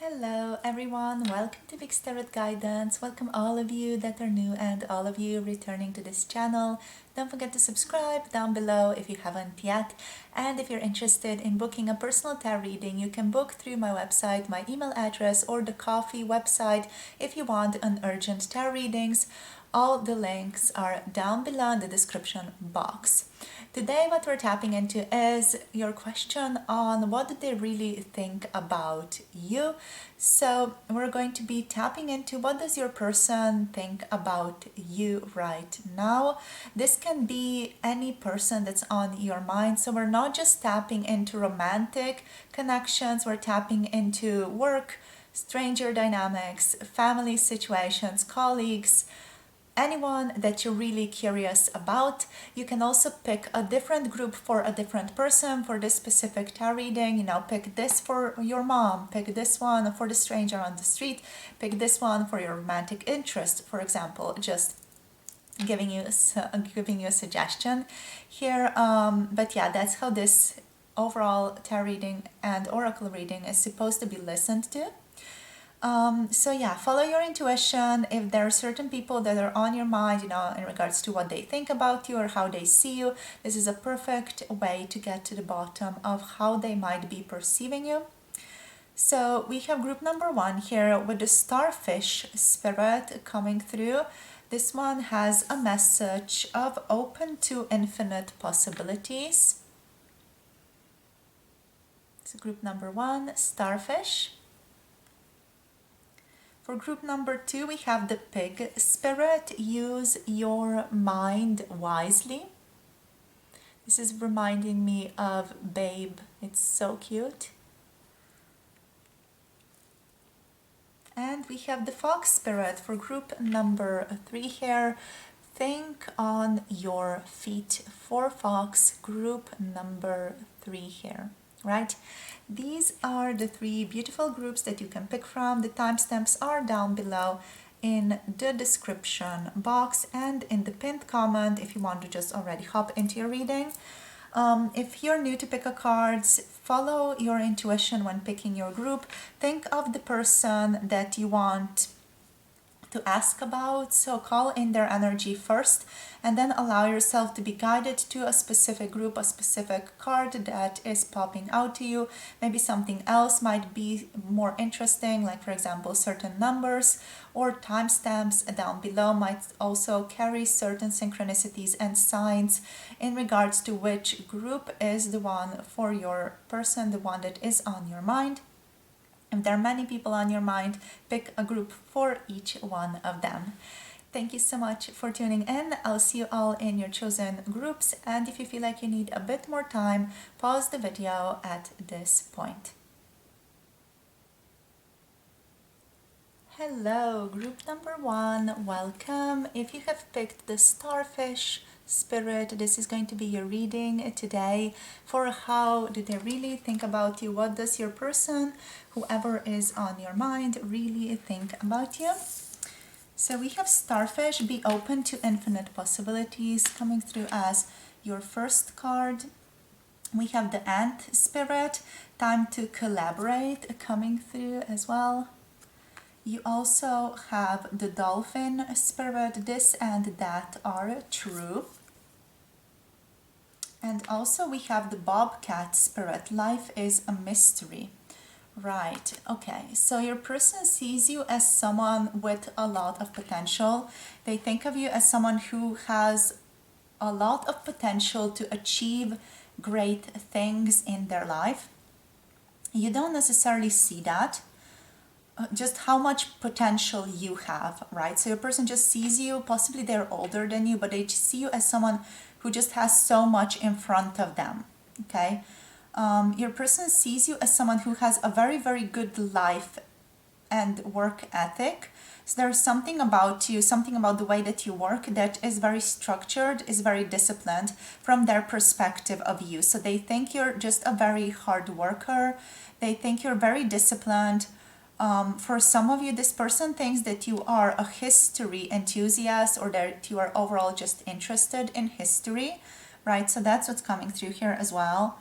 Hello everyone, welcome to Big Tarot Guidance. Welcome all of you that are new and all of you returning to this channel. Don't forget to subscribe down below if you haven't yet. And if you're interested in booking a personal tarot reading, you can book through my website, my email address, or the Coffee website if you want an urgent tarot readings. All the links are down below in the description box. Today what we're tapping into is your question on what do they really think about you. So we're going to be tapping into what does your person think about you right now. This can be any person that's on your mind. So we're not just tapping into romantic connections, we're tapping into work, stranger dynamics, family situations, colleagues, anyone that you're really curious about. You can also pick a different group for a different person for this specific tarot reading. Pick this for your mom, pick this one for the stranger on the street, pick this one for your romantic interest, for example. Just giving you a suggestion here. But yeah, that's how this overall tarot reading and oracle reading is supposed to be listened to. So yeah, follow your intuition. If there are certain people that are on your mind, in regards to what they think about you or how they see you, this is a perfect way to get to the bottom of how they might be perceiving you. So we have group number 1 here with the Starfish spirit coming through. This one has a message of open to infinite possibilities. So group number 1, Starfish. For group number 2, we have the Pig spirit. Use your mind wisely. This is reminding me of Babe. It's so cute. And we have the Fox spirit for group number 3 here. Think on your feet. For Fox, group number 3 here. Right? These are the 3 beautiful groups that you can pick from. The timestamps are down below in the description box and in the pinned comment if you want to just already hop into your reading. If you're new to pick a cards, follow your intuition when picking your group. Think of the person that you want to ask about, so call in their energy first and then allow yourself to be guided to a specific group, a specific card that is popping out to you. Maybe something else might be more interesting, like for example certain numbers or timestamps down below might also carry certain synchronicities and signs in regards to which group is the one for your person, the one that is on your mind. If there are many people on your mind, pick a group for each one of them. Thank you so much for tuning in. I'll see you all in your chosen groups. And if you feel like you need a bit more time, pause the video at this point. Hello, group number 1. Welcome. If you have picked the Starfish spirit, this is going to be your reading today for how do they really think about you. What does your person, whoever is on your mind, really think about you? So we have Starfish, be open to infinite possibilities, coming through as your first card. We have the Ant spirit, time to collaborate, coming through as well. You also have the Dolphin spirit, this and that are true. And also we have the Bobcat spirit, life is a mystery. Right, okay, so your person sees you as someone with a lot of potential. They think of you as someone who has a lot of potential to achieve great things in their life. You don't necessarily see that, just how much potential you have, right? So your person just sees you, possibly they're older than you, but they just see you as someone who just has so much in front of them, okay? Your person sees you as someone who has a very, very good life and work ethic. So there's something about you, something about the way that you work that is very structured, is very disciplined from their perspective of you. So they think you're just a very hard worker. They think you're very disciplined. For some of you, this person thinks that you are a history enthusiast or that you are overall just interested in history, right? So that's what's coming through here as well.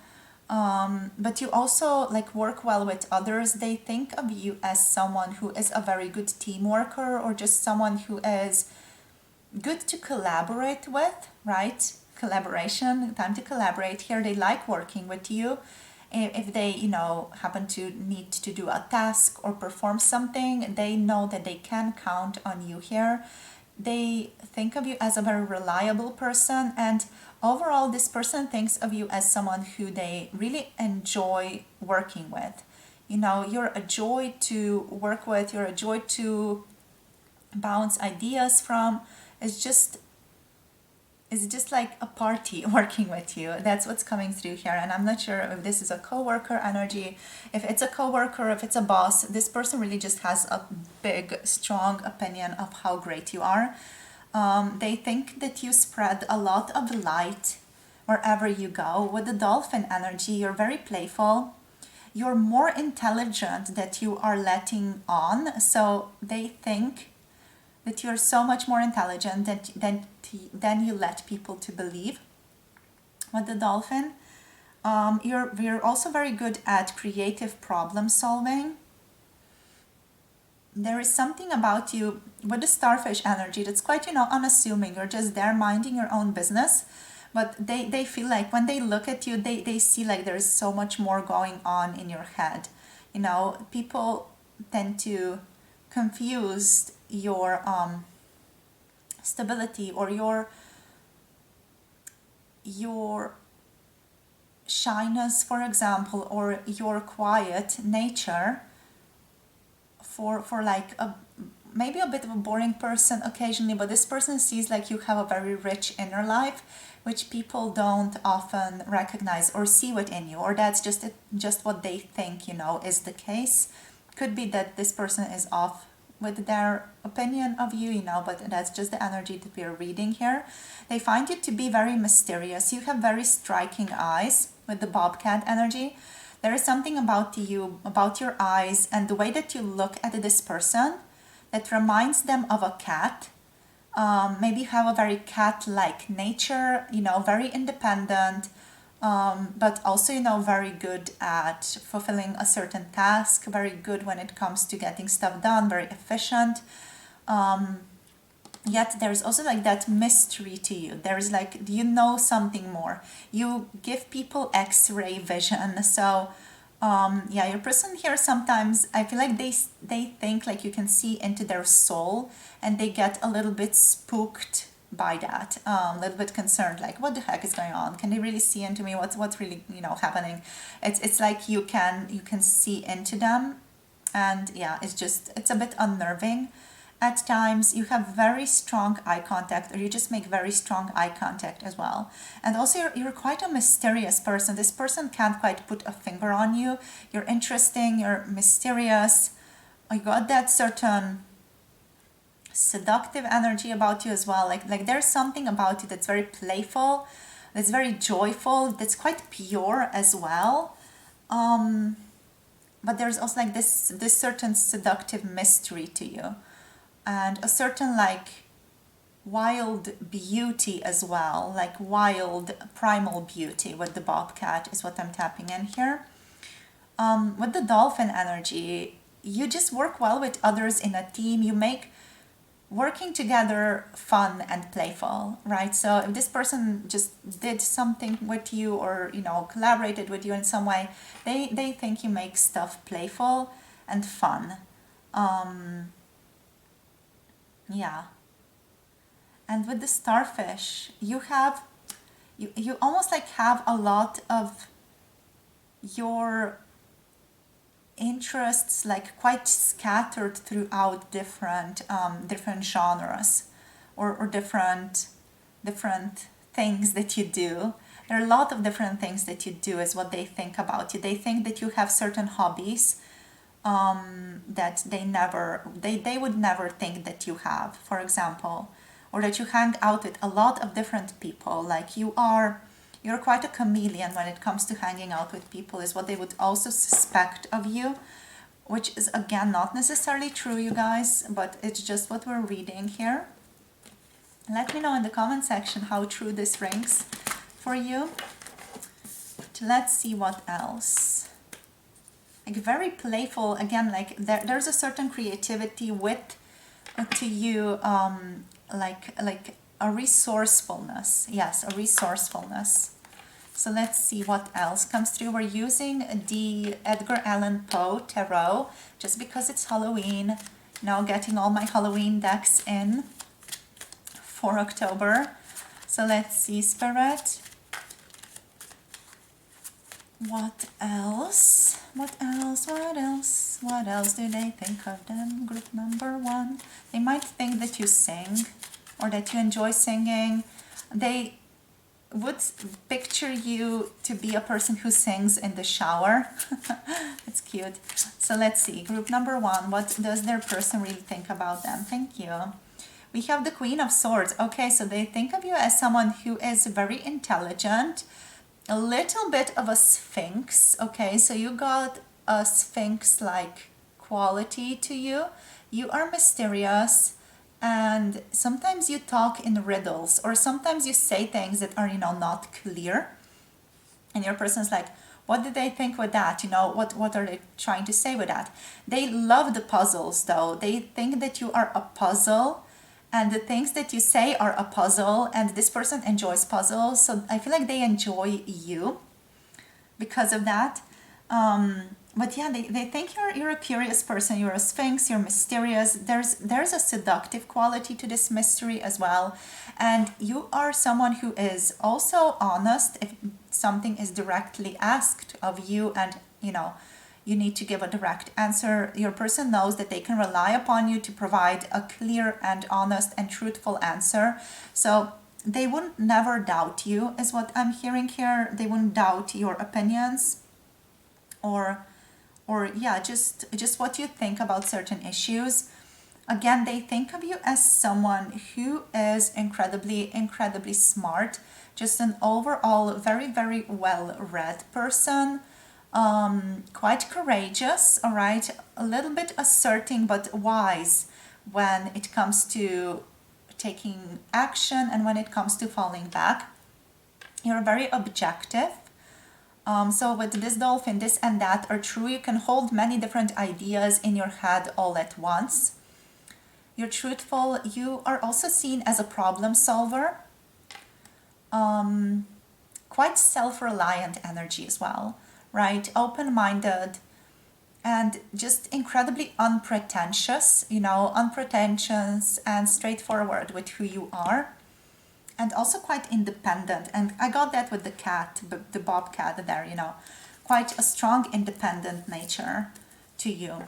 But you also like work well with others. They think of you as someone who is a very good team worker, or just someone who is good to collaborate with, right? Collaboration, time to collaborate here. They like working with you. If they, you know, happen to need to do a task or perform something, they know that they can count on you here. They think of you as a very reliable person, and overall this person thinks of you as someone who they really enjoy working with. You know, you're a joy to work with, you're a joy to bounce ideas from. It's just like a party working with you. That's what's coming through here. And I'm not sure if this is a coworker energy. If it's a coworker, if it's a boss, this person really just has a big, strong opinion of how great you are. They think that you spread a lot of light wherever you go. With the dolphin energy, you're very playful. You're more intelligent that you are letting on. So they think that you're so much more intelligent than you let people to believe. With the dolphin, you're also very good at creative problem solving. There is something about you with the starfish energy that's quite, you know, unassuming. You're just there minding your own business. But they feel like when they look at you, they see like there's so much more going on in your head. You know, people tend to confuse your stability or your shyness, for example, or your quiet nature for like a maybe a bit of a boring person occasionally, but this person sees like you have a very rich inner life which people don't often recognize or see within you, or that's just what they think, you know, is the case. Could be that this person is off with their opinion of you, you know, but that's just the energy that we are reading here. They find you to be very mysterious. You have very striking eyes with the bobcat energy. There is something about you, about your eyes and the way that you look at this person that reminds them of a cat. Maybe you have a very cat-like nature, you know, very independent, but also, you know, very good at fulfilling a certain task, very good when it comes to getting stuff done, very efficient. Yet there's also like that mystery to you. There's like, you know something more. You give people X-ray vision. So yeah, your person here sometimes, I feel like they think like you can see into their soul, and they get a little bit spooked by that, a little bit concerned, like what the heck is going on? Can they really see into me? What's really, you know, happening? It's like you can see into them, and yeah, it's a bit unnerving. At times you have very strong eye contact, or you just make very strong eye contact as well. And also you're quite a mysterious person. This person can't quite put a finger on you. You're interesting, you're mysterious. You got that certain seductive energy about you as well. Like there's something about you that's very playful, that's very joyful, that's quite pure as well. But there's also like this certain seductive mystery to you, and a certain like wild beauty as well, like wild primal beauty with the bobcat is what I'm tapping in here. With the dolphin energy, you just work well with others in a team. You make working together fun and playful, right? So if this person just did something with you, or, you know, collaborated with you in some way, they think you make stuff playful and fun. Yeah. And with the starfish, you almost like have a lot of your interests like quite scattered throughout different genres, or different things that you do. There are a lot of different things that you do is what they think about you. They think that you have certain hobbies that they would never think that you have, for example, or that you hang out with a lot of different people. Like you're quite a chameleon when it comes to hanging out with people, is what they would also suspect of you, which is again not necessarily true, you guys, but it's just what we're reading here. Let me know in the comment section how true this rings for you. let's see what else. Like very playful, again, like there's a certain creativity with to you, like a resourcefulness. Yes, a resourcefulness. So let's see what else comes through. We're using the Edgar Allan Poe Tarot just because it's Halloween. Now getting all my Halloween decks in for October. So let's see, Spirit. What else? What else? What else? What else do they think of them? Group number 1. They might think that you sing or that you enjoy singing. They would picture you to be a person who sings in the shower. It's cute. So let's see. Group number 1. What does their person really think about them? Thank you. We have the Queen of Swords. Okay, so they think of you as someone who is very intelligent, a little bit of a sphinx. Okay, so you got a sphinx-like quality to you. You are mysterious, and sometimes you talk in riddles, or sometimes you say things that are, not clear. And your person's like, what did they think with that? What are they trying to say with that? They love the puzzles, though. They think that you are a puzzle, and the things that you say are a puzzle, and this person enjoys puzzles, so I feel like they enjoy you because of that. But yeah, they think you're a curious person, you're a sphinx, you're mysterious. There's a seductive quality to this mystery as well, and you are someone who is also honest if something is directly asked of you, and you need to give a direct answer. Your person knows that they can rely upon you to provide a clear and honest and truthful answer. So they wouldn't never doubt you, is what I'm hearing here. They wouldn't doubt your opinions or yeah, just what you think about certain issues. Again, they think of you as someone who is incredibly smart, just an overall very well-read person. Quite courageous, all right, a little bit asserting but wise when it comes to taking action and when it comes to falling back. You're very objective. So with this dolphin, this and that are true. You can hold many different ideas in your head all at once. You're truthful. You are also seen as a problem solver. Quite self-reliant energy as well. Right, open-minded, and just incredibly unpretentious, unpretentious and straightforward with who you are, and also quite independent. And I got that with the cat, the bobcat there, quite a strong independent nature to you,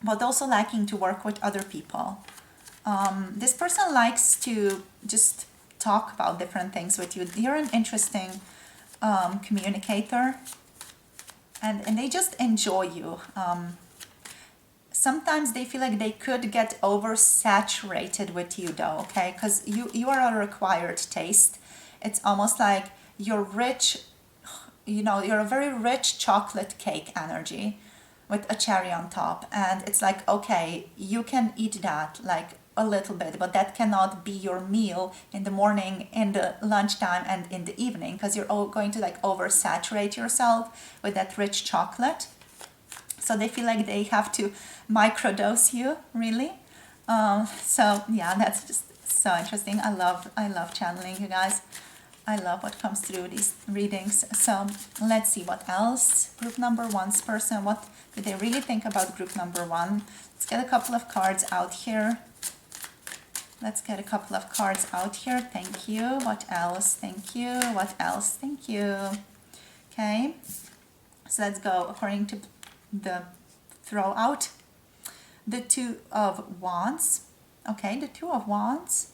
but also liking to work with other people. This person likes to just talk about different things with you. You're an interesting communicator. And they just enjoy you. Sometimes they feel like they could get oversaturated with you, though, okay? Because you are a required taste. It's almost like you're rich, you're a very rich chocolate cake energy with a cherry on top. And it's like, okay, you can eat that, like, a little bit, but that cannot be your meal in the morning, in the lunchtime, and in the evening, because you're all going to like oversaturate yourself with that rich chocolate. So they feel like they have to microdose you, really. So yeah, that's just so interesting. I love channeling, you guys. I love what comes through these readings. So let's see what else. Group number 1's person, what do they really think about group number 1? Let's get a couple of cards out here. Let's get a couple of cards out here. Thank you. What else? Thank you. What else? Thank you. Okay. So let's go according to the throw out. The Two of Wands. Okay, the Two of Wands.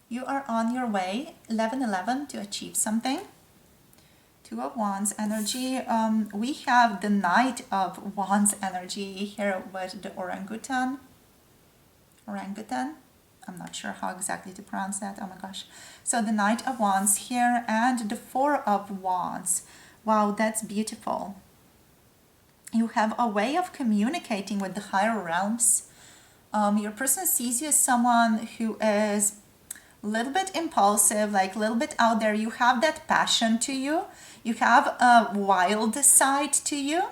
You are on your way, 11-11, to achieve something. Two of Wands energy. We have the Knight of Wands energy here with the orangutan. I'm not sure how exactly to pronounce that. Oh my gosh. So the Knight of Wands here and the Four of Wands. Wow, that's beautiful. You have a way of communicating with the higher realms. Your person sees you as someone who is a little bit impulsive, like a little bit out there. You have that passion to you. You have a wild side to you.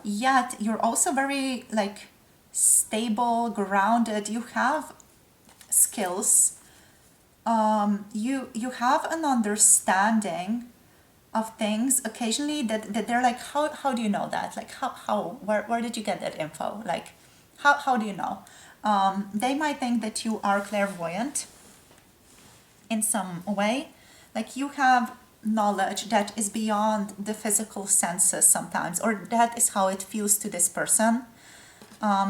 Yet you're also very like stable, grounded. You have skills. You have an understanding of things occasionally that they're like, how do you know that? Like where did you get that info? Like how do you know? They might think that you are clairvoyant in some way. Like you have knowledge that is beyond the physical senses sometimes, or that is how it feels to this person.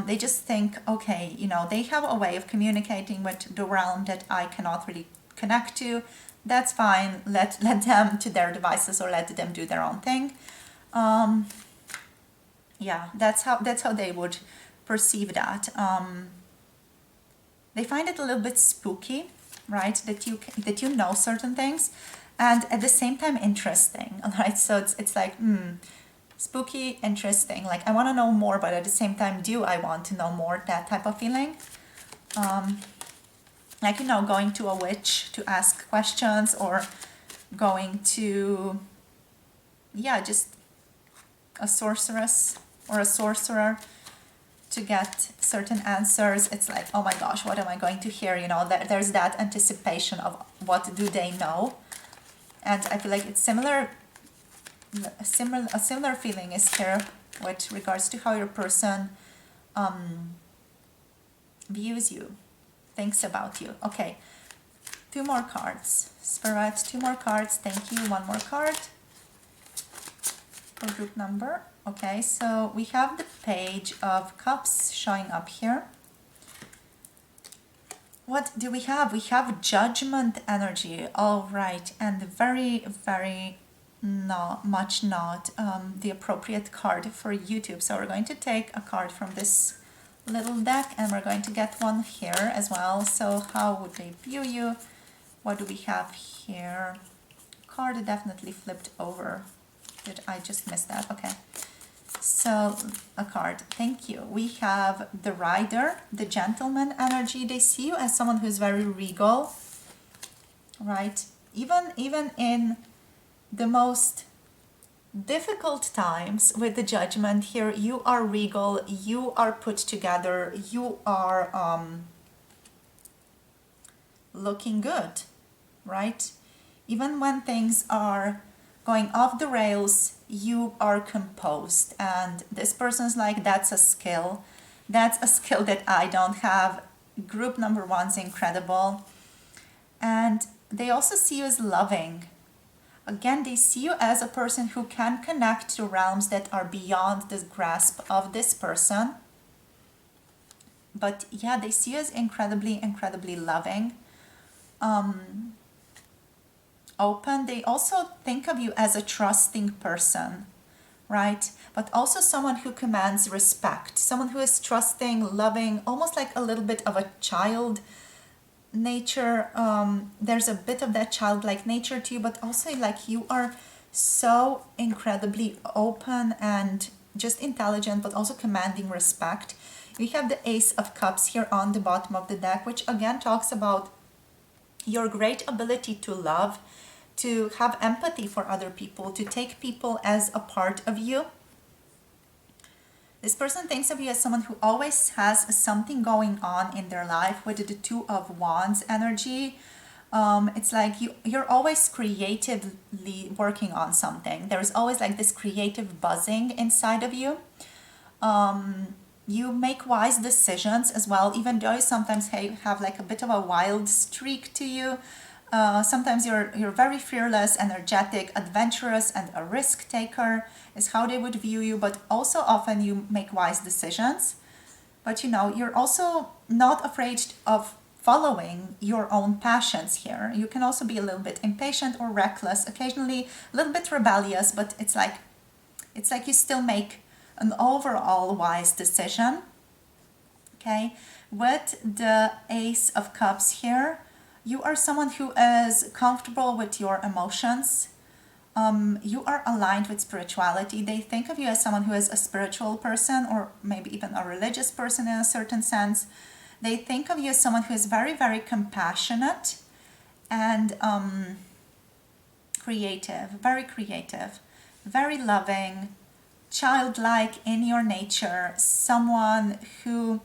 They just think, okay, they have a way of communicating with the realm that I cannot really connect to. That's fine. Let them to their devices, or let them do their own thing. Yeah, that's how they would perceive that. They find it a little bit spooky, right? That you know certain things, and at the same time interesting, right? So it's like spooky, interesting. Like I want to know more, but at the same time, do I want to know more? That type of feeling. Like going to a witch to ask questions, or going to just a sorceress or a sorcerer to get certain answers. It's like, oh my gosh, what am I going to hear? There's that anticipation of what do they know. And I feel like it's a similar feeling is here with regards to how your person views you, thinks about you. Okay, 2 more cards. Spirit, 2 more cards. Thank you. 1 more card for group number. Okay, so we have the Page of Cups showing up here. What do we have? We have Judgment energy. All right, and very, very not the appropriate card for YouTube. So we're going to take a card from this little deck, and we're going to get one here as well. So how would they view you? What do we have here? Card definitely flipped over. Did I just miss that? Okay. So a card. Thank you. We have the Rider, the Gentleman energy. They see you as someone who's very regal, right? Even in the most difficult times with the Judgment here, you are regal, you are put together, you are looking good, right? Even when things are going off the rails, you are composed. And this person's like, that's a skill. That's a skill that I don't have. Group number 1's incredible. And they also see you as loving. Again, they see you as a person who can connect to realms that are beyond the grasp of this person. But yeah, they see you as incredibly, incredibly loving. Open. They also think of you as a trusting person, right? But also someone who commands respect, someone who is trusting, loving, almost like a little bit of a child nature. There's a bit of that childlike nature to you, but also like you are so incredibly open and just intelligent, but also commanding respect. We have the Ace of Cups here on the bottom of the deck, which again talks about your great ability to love, to have empathy for other people, to take people as a part of you. This person thinks of you as someone who always has something going on in their life. With the Two of Wands energy, it's like you're always creatively working on something. There's always like this creative buzzing inside of you. You make wise decisions as well, even though you sometimes have like a bit of a wild streak to you. Sometimes you're very fearless, energetic, adventurous, and a risk taker is how they would view you. But also often you make wise decisions. But you're also not afraid of following your own passions here. You can also be a little bit impatient or reckless, occasionally a little bit rebellious, but it's like you still make an overall wise decision. Okay, with the Ace of Cups here, you are someone who is comfortable with your emotions. You are aligned with spirituality. They think of you as someone who is a spiritual person, or maybe even a religious person in a certain sense. They think of you as someone who is very, very compassionate. and creative, very loving, childlike in your nature, someone who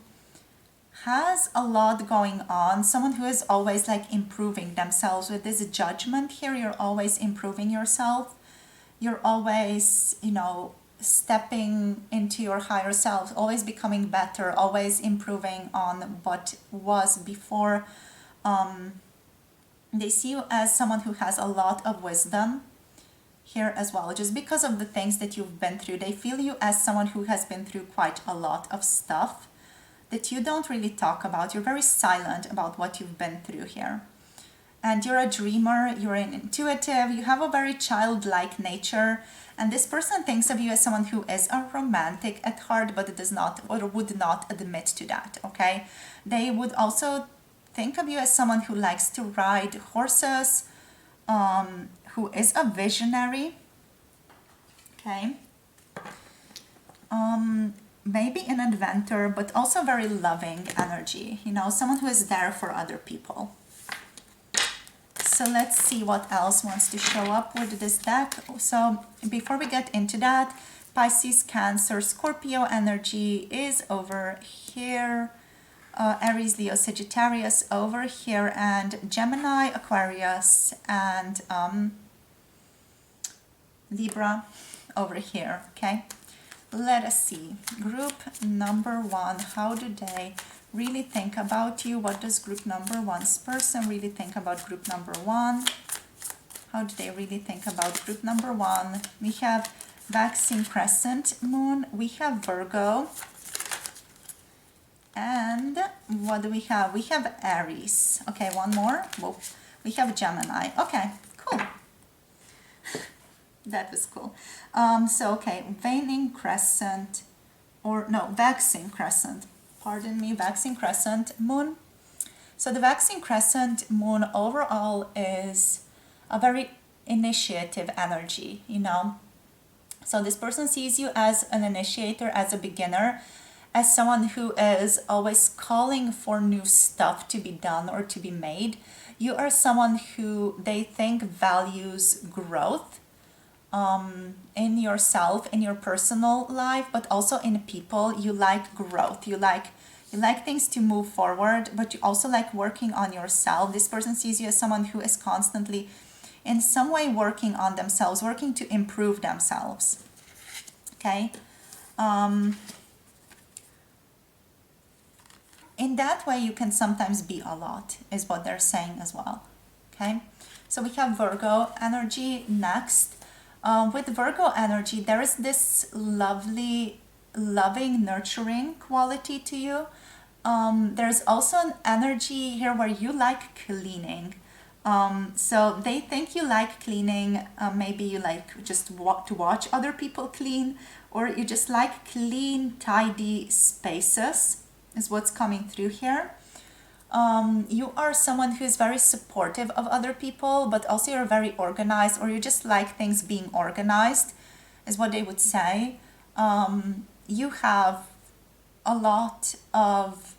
has a lot going on, someone who is always like improving themselves. With this judgment here, you're always improving yourself. You're always, stepping into your higher self, always becoming better, always improving on what was before. They see you as someone who has a lot of wisdom here as well. Just because of the things that you've been through, they feel you as someone who has been through quite a lot of stuff that you don't really talk about. You're very silent about what you've been through here. And you're a dreamer, you're an intuitive, you have a very childlike nature. And this person thinks of you as someone who is a romantic at heart, but does not or would not admit to that, okay? They would also think of you as someone who likes to ride horses, who is a visionary, okay? Maybe an inventor, but also very loving energy, someone who is there for other people. So let's see what else wants to show up with this deck. So before we get into that, Pisces, Cancer, Scorpio energy is over here. Aries, Leo, Sagittarius over here, and Gemini, Aquarius, and Libra over here, okay? Let us see. Group number one, how do they really think about you? What does group number one's person really think about group number one? How do they really think about group number one? We have Waxing Crescent Moon. We have Virgo. And what do we have? We have Aries. Okay, one more. Whoa. We have Gemini. Okay, cool. That was cool. Okay, Waning Crescent, Waxing Crescent. Pardon me, Waxing Crescent Moon. So the Waxing Crescent Moon overall is a very initiative energy, So this person sees you as an initiator, as a beginner, as someone who is always calling for new stuff to be done or to be made. You are someone who they think values growth in yourself, in your personal life, but also in people. You like growth. You like things to move forward, but you also like working on yourself. This person sees you as someone who is constantly in some way working on themselves, working to improve themselves. Okay? In that way, you can sometimes be a lot, is what they're saying as well. Okay? So we have Virgo energy next. With Virgo energy, there is this lovely, loving, nurturing quality to you. There's also an energy here where you like cleaning. So they think you like cleaning. Maybe you like just to watch other people clean, or you just like clean, tidy spaces, is what's coming through here. You are someone who is very supportive of other people, but also you're very organized, or you just like things being organized, is what they would say. You have a lot of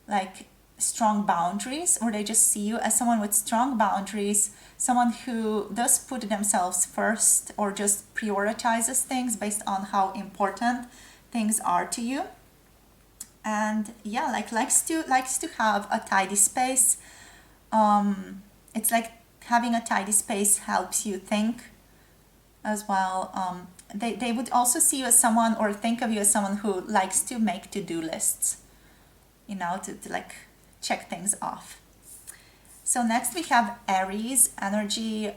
like strong boundaries, or they just see you as someone with strong boundaries, someone who does put themselves first, or just prioritizes things based on how important things are to you. And yeah, likes to have a tidy space. It's like having a tidy space helps you think as well. They would also see you as someone, or think of you as someone who likes to make to-do lists, to like check things off. So next we have Aries energy.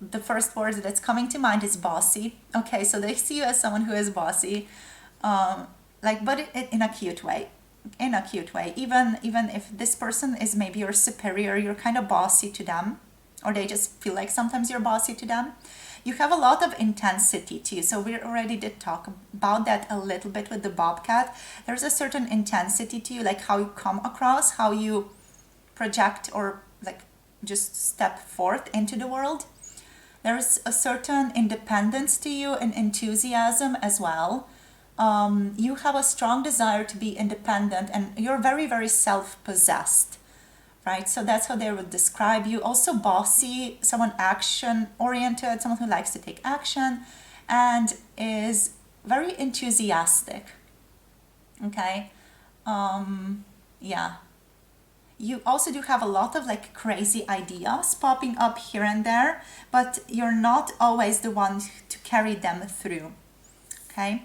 The first word that's coming to mind is bossy. Okay, so they see you as someone who is bossy. But in a cute way. Even if this person is maybe your superior, you're kind of bossy to them, or they just feel like sometimes you're bossy to them. You have a lot of intensity too. So we already did talk about that a little bit with the bobcat. There's a certain intensity to you, like how you come across, how you project, or like just step forth into the world. There's a certain independence to you and enthusiasm as well. You have a strong desire to be independent, and you're very, very self-possessed. right? So that's how they would describe you. Also bossy, someone action oriented, someone who likes to take action and is very enthusiastic. Okay. Yeah. You also do have a lot of like crazy ideas popping up here and there, but you're not always the one to carry them through. Okay.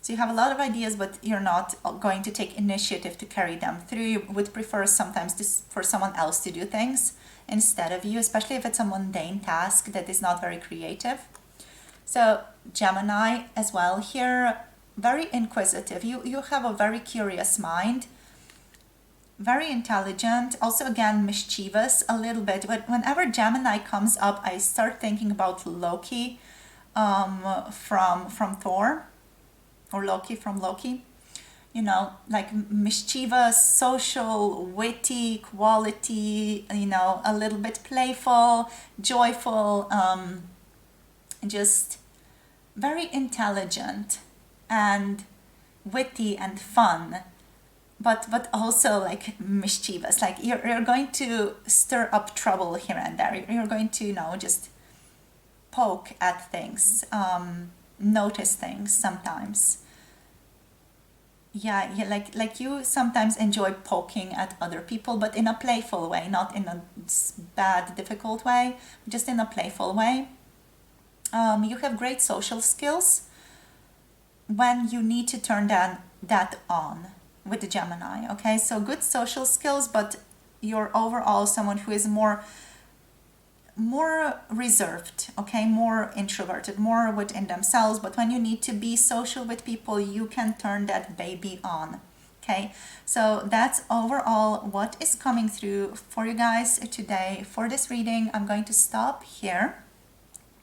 So you have a lot of ideas, but you're not going to take initiative to carry them through. You would prefer sometimes for someone else to do things instead of you, especially if it's a mundane task that is not very creative. So Gemini as well here, very inquisitive. You have a very curious mind, very intelligent, also again mischievous a little bit. But whenever Gemini comes up, I start thinking about Loki from Thor, or Loki from Loki. You know, like mischievous, social, witty, quality, you know, a little bit playful, joyful, just very intelligent and witty and fun, but also like mischievous. Like you're going to stir up trouble here and there. You're going to, you know, just poke at things, notice things sometimes. Yeah, like you sometimes enjoy poking at other people, but in a playful way, not in a bad, difficult way, just in a playful way. You have great social skills when you need to turn that on with the Gemini. Okay, so good social skills, but you're overall someone who is more reserved, okay, more introverted, more within themselves. But when you need to be social with people, you can turn that baby on. Okay, so that's overall what is coming through for you guys today for this reading. I'm going to stop here.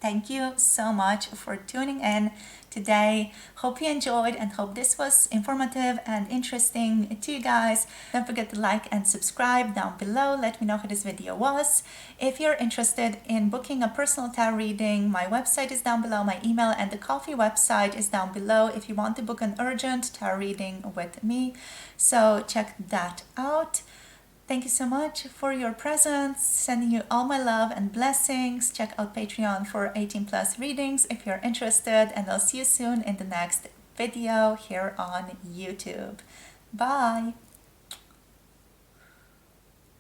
Thank you so much for tuning in today. Hope you enjoyed and hope this was informative and interesting to you guys. Don't forget to like and subscribe down below. Let me know how this video was. If you're interested in booking a personal tarot reading, my website is down below, my email and the coffee website is down below if you want to book an urgent tarot reading with me. So check that out. Thank you so much for your presence. Sending you all my love and blessings. Check out Patreon for 18 plus readings if you're interested, and I'll see you soon in the next video here on YouTube. Bye.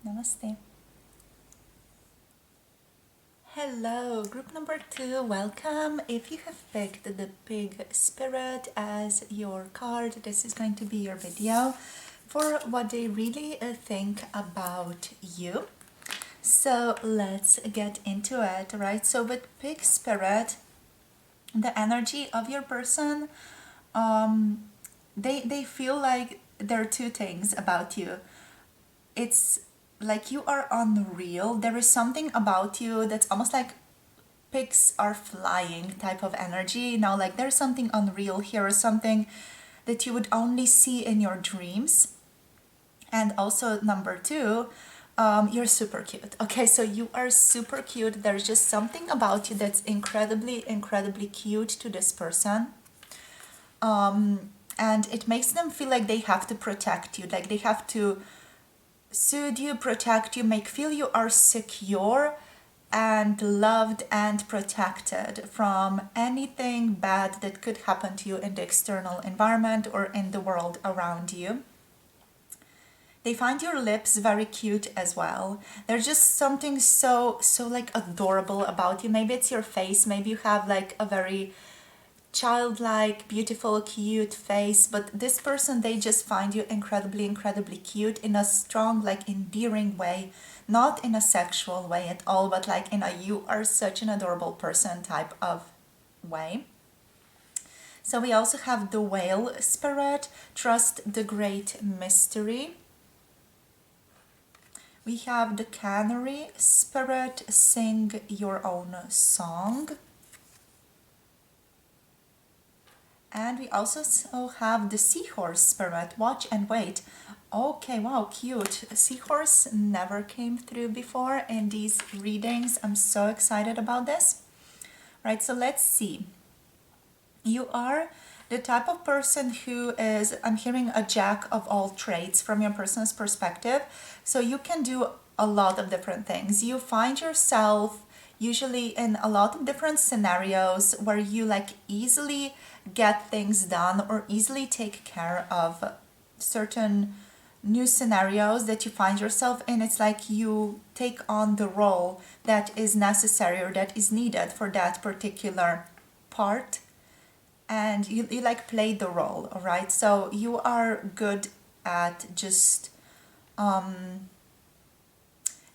Namaste. Hello, group number 2, welcome. If you have picked the Pig Spirit as your card, this is going to be your video for what they really think about you. So let's get into it, right? So with Pig Spirit, the energy of your person, they feel like there are two things about you. It's like you are unreal. There is something about you that's almost like pigs are flying type of energy. You know, like there's something unreal here, or something that you would only see in your dreams. And also number 2, you're super cute. Okay, so you are super cute. There's just something about you that's incredibly, incredibly cute to this person. And it makes them feel like they have to protect you, like they have to soothe you, protect you, feel you are secure and loved and protected from anything bad that could happen to you in the external environment or in the world around you. They find your lips very cute as well. There's just something so like adorable about you. Maybe it's your face, maybe you have like a very childlike, beautiful, cute face, but this person, they just find you incredibly, incredibly cute in a strong, like endearing way, not in a sexual way at all, but like in a you are such an adorable person type of way. So we also have the Whale Spirit, trust the great mystery. We have the Canary Spirit, sing your own song. And we also have the Seahorse Spirit, watch and wait. Okay, wow, cute. Seahorse never came through before in these readings. I'm so excited about this. Right, so let's see. You are the type of person who is, I'm hearing a jack of all trades from your person's perspective. So you can do a lot of different things. You find yourself usually in a lot of different scenarios where you like easily get things done or easily take care of certain new scenarios that you find yourself in. It's like you take on the role that is necessary or that is needed for that particular part, and you like play the role. All right, so you are good at just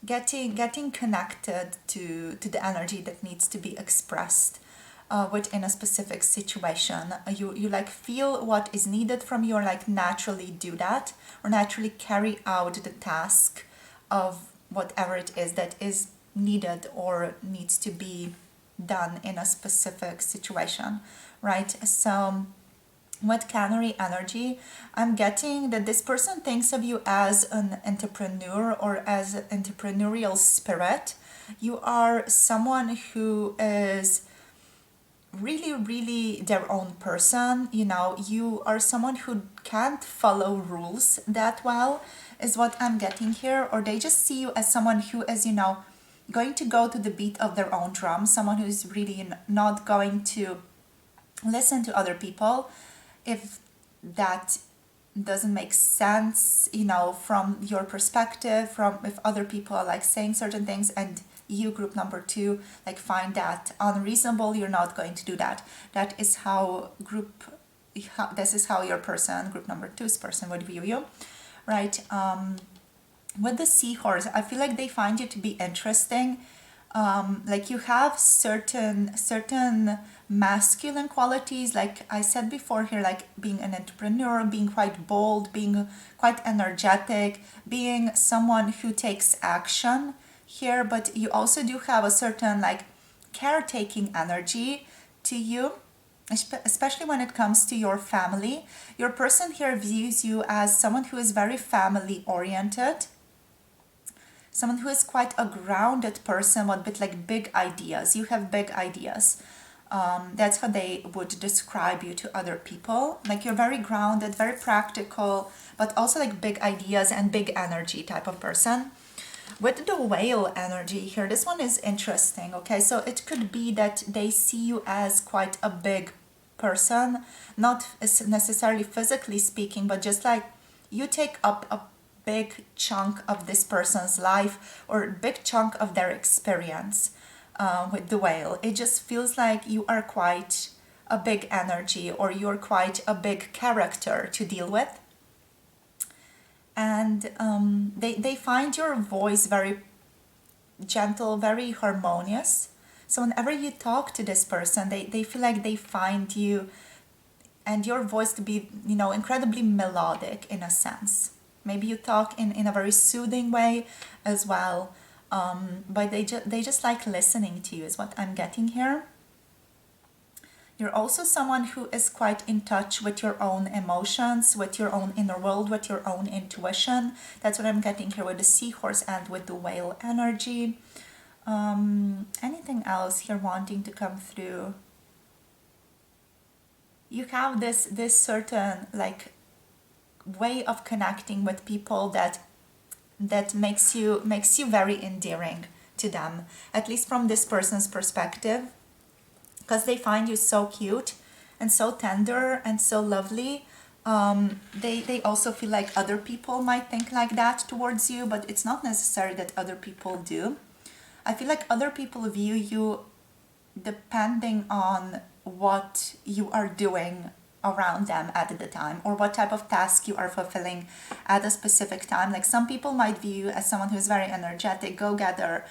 getting connected to the energy that needs to be expressed within a specific situation. You like feel what is needed from you, or like naturally do that, or naturally carry out the task of whatever it is that is needed or needs to be done in a specific situation, right? So with Canary energy, I'm getting that this person thinks of you as an entrepreneur or as an entrepreneurial spirit. You are someone who is really their own person. You know, you are someone who can't follow rules that well, is what I'm getting here. Or they just see you as someone who is, you know, going to go to the beat of their own drum, someone who is really not going to listen to other people if that doesn't make sense, you know, from your perspective, from if other people are like saying certain things and you, group number 2, like find that unreasonable, you're not going to do that. That is how this is how your person, group number 2's person, would view you, right? With the seahorse, I feel like they find you to be interesting. Like you have certain masculine qualities, like I said before here, like being an entrepreneur, being quite bold, being quite energetic, being someone who takes action here. But you also do have a certain like caretaking energy to you, especially when it comes to your family. Your person here views you as someone who is very family oriented, someone who is quite a grounded person with like big ideas. You have big ideas. That's how they would describe you to other people. Like you're very grounded, very practical, but also like big ideas and big energy type of person. With the whale energy here, this one is interesting. Okay, so it could be that they see you as quite a big person, not necessarily physically speaking, but just like you take up a big chunk of this person's life or big chunk of their experience. With the whale, it just feels like you are quite a big energy, or you're quite a big character to deal with. And they find your voice very gentle, very harmonious. So whenever you talk to this person, they feel like they find you and your voice to be, you know, incredibly melodic in a sense. Maybe you talk in a very soothing way as well. But they just like listening to you, is what I'm getting here. You're also someone who is quite in touch with your own emotions, with your own inner world, with your own intuition. That's what I'm getting here with the seahorse and with the whale energy. Anything else here wanting to come through? You have this certain like way of connecting with people that makes you very endearing to them, at least from this person's perspective, because they find you so cute and so tender and so lovely. They also feel like other people might think like that towards you, but it's not necessary that other people do. I feel like other people view you depending on what you are doing around them at the time, or what type of task you are fulfilling at a specific time. Like some people might view you as someone who is very energetic, go-getter,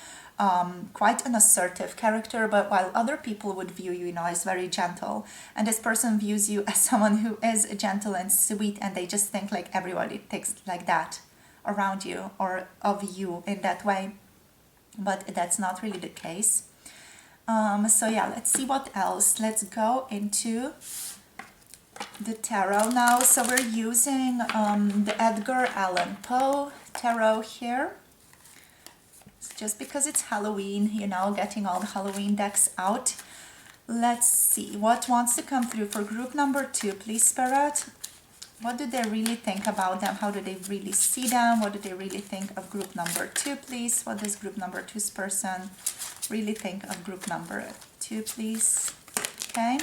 quite an assertive character, but while other people would view you, as very gentle. And this person views you as someone who is gentle and sweet, and they just think like everybody thinks like that around you or of you in that way. But that's not really the case. So yeah, let's see what else. Let's go into the tarot now. So we're using the Edgar Allan Poe tarot here. It's just because it's Halloween, getting all the Halloween decks out. Let's see what wants to come through for group number 2, please, Spirit. What do they really think about them? How do they really see them? What do they really think of group number 2, please? What does group number 2's person really think of group number 2, please? Okay,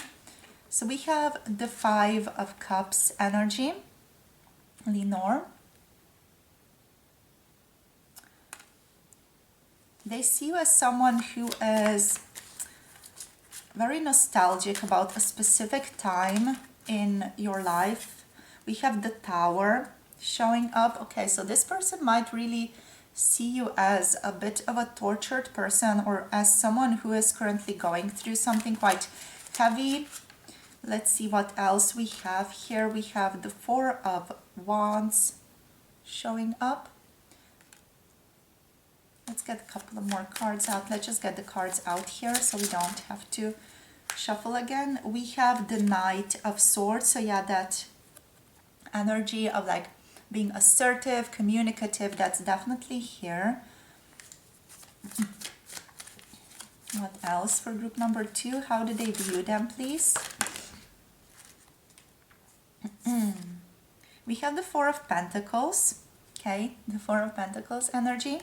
so we have the 5 of Cups energy, Lenore. They see you as someone who is very nostalgic about a specific time in your life. We have the Tower showing up. Okay, so this person might really see you as a bit of a tortured person, or as someone who is currently going through something quite heavy. Let's see what else we have here. We have the 4 of Wands showing up. Let's get a couple of more cards out. Let's just get the cards out here so we don't have to shuffle again. We have the Knight of Swords. So yeah, that energy of like being assertive, communicative, that's definitely here. What else for group number 2? How do they view them, please? We have the 4 of Pentacles. Okay, the 4 of Pentacles energy.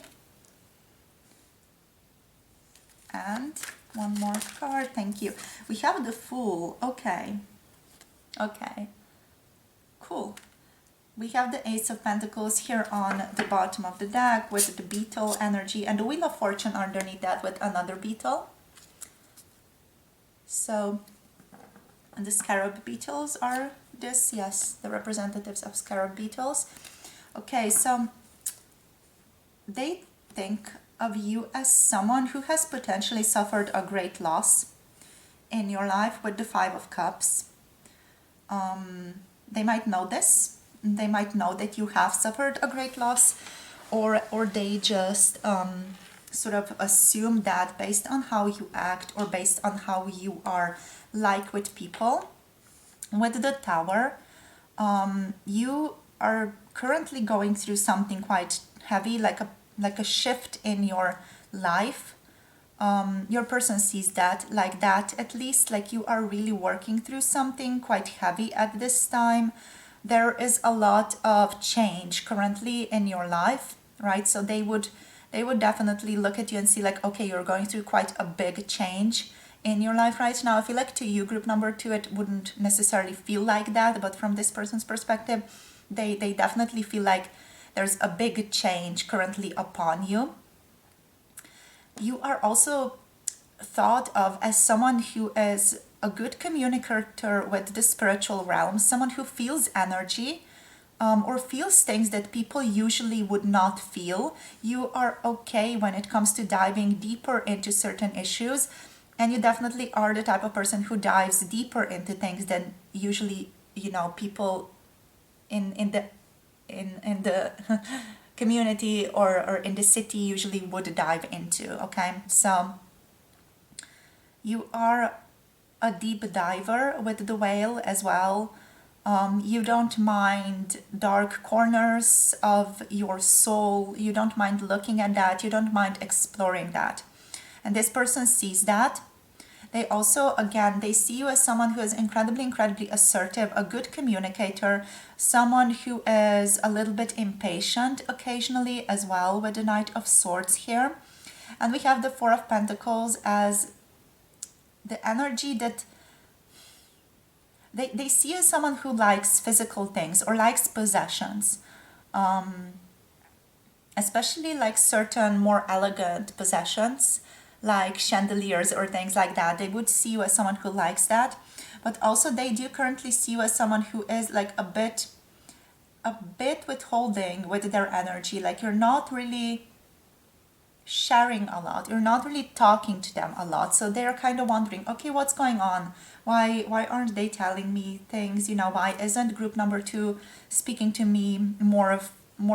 And one more card, thank you. We have the Fool. Okay, cool. We have the Ace of Pentacles here on the bottom of the deck with the Beetle energy, and the Wheel of Fortune underneath that with another beetle. So, and the Scarab Beetles are this, yes, the representatives of Scarab Beetles. Okay, so they think of you as someone who has potentially suffered a great loss in your life with the 5 of Cups. They might know this. They might know that you have suffered a great loss, or they just sort of assume that based on how you act or based on how you are like with people. With the Tower, you are currently going through something quite heavy, like a shift in your life. Your person sees that like that, at least, like you are really working through something quite heavy at this time. There is a lot of change currently in your life, right? So they would definitely look at you and see like, okay, you're going through quite a big change in your life right now. I feel like to you, group number 2, it wouldn't necessarily feel like that, but from this person's perspective, they definitely feel like there's a big change currently upon you. You are also thought of as someone who is a good communicator with the spiritual realm, someone who feels energy, or feels things that people usually would not feel. You are okay when it comes to diving deeper into certain issues, and you definitely are the type of person who dives deeper into things than usually, you know, people in the community or in the city usually would dive into. Okay, so you are a deep diver with the Whale as well. You don't mind dark corners of your soul. You don't mind looking at that. You don't mind exploring that. And this person sees that. They also, again, they see you as someone who is incredibly assertive, a good communicator, someone who is a little bit impatient occasionally as well with the Knight of Swords here. And we have the 4 of Pentacles as the energy that they see you as someone who likes physical things or likes possessions. Especially like certain more elegant possessions, like chandeliers or things like that. They would see you as someone who likes that, but also they do currently see you as someone who is like a bit withholding with their energy. Like you're not really sharing a lot, you're not really talking to them a lot, so they're kind of wondering, okay, what's going on? Why aren't they telling me things? You know, why isn't group number 2 speaking to me more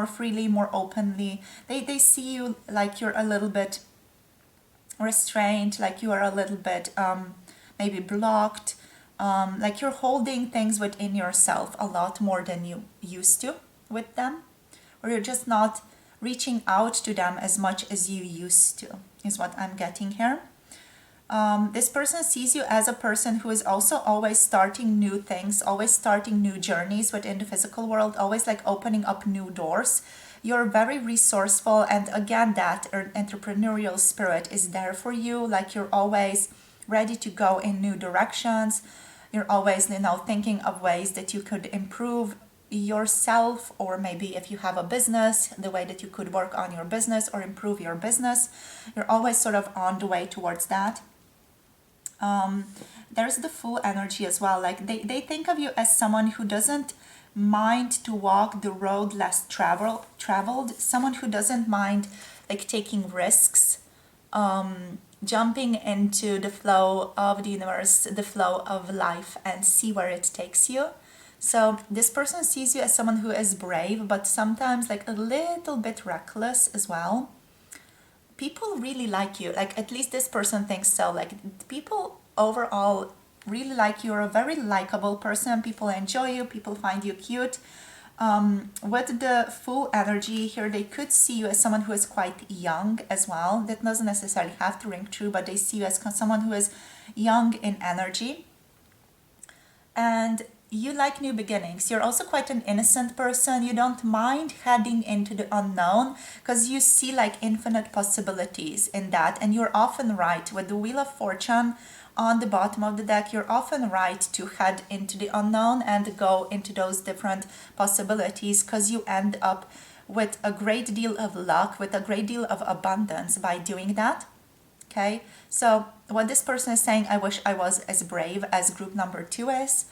freely, more openly? They see you like you're a little bit restrained, like you are a little bit maybe blocked, like you're holding things within yourself a lot more than you used to with them, or you're just not reaching out to them as much as you used to, is what I'm getting here. This person sees you as a person who is also always starting new things, always starting new journeys within the physical world, always like opening up new doors. You're very resourceful, and again, that entrepreneurial spirit is there for you. Like you're always ready to go in new directions. You're always, thinking of ways that you could improve yourself, or maybe if you have a business, the way that you could work on your business or improve your business. You're always sort of on the way towards that. There's the Fool energy as well. Like they think of you as someone who doesn't mind to walk the road less traveled, someone who doesn't mind like taking risks, jumping into the flow of the universe, the flow of life, and see where it takes you. So this person sees you as someone who is brave, but sometimes like a little bit reckless as well. People really like you, like at least this person thinks so. Like people overall really like you. You're a very likable person. People enjoy you, people find you cute. With the Fool energy here, they could see you as someone who is quite young as well. That doesn't necessarily have to ring true, but they see you as someone who is young in energy. And you like new beginnings. You're also quite an innocent person. You don't mind heading into the unknown because you see like infinite possibilities in that. And you're often right. With the Wheel of Fortune on the bottom of the deck, you're often right to head into the unknown and go into those different possibilities, because you end up with a great deal of luck, with a great deal of abundance by doing that. Okay, so what this person is saying, I wish I was as brave as group number 2 is.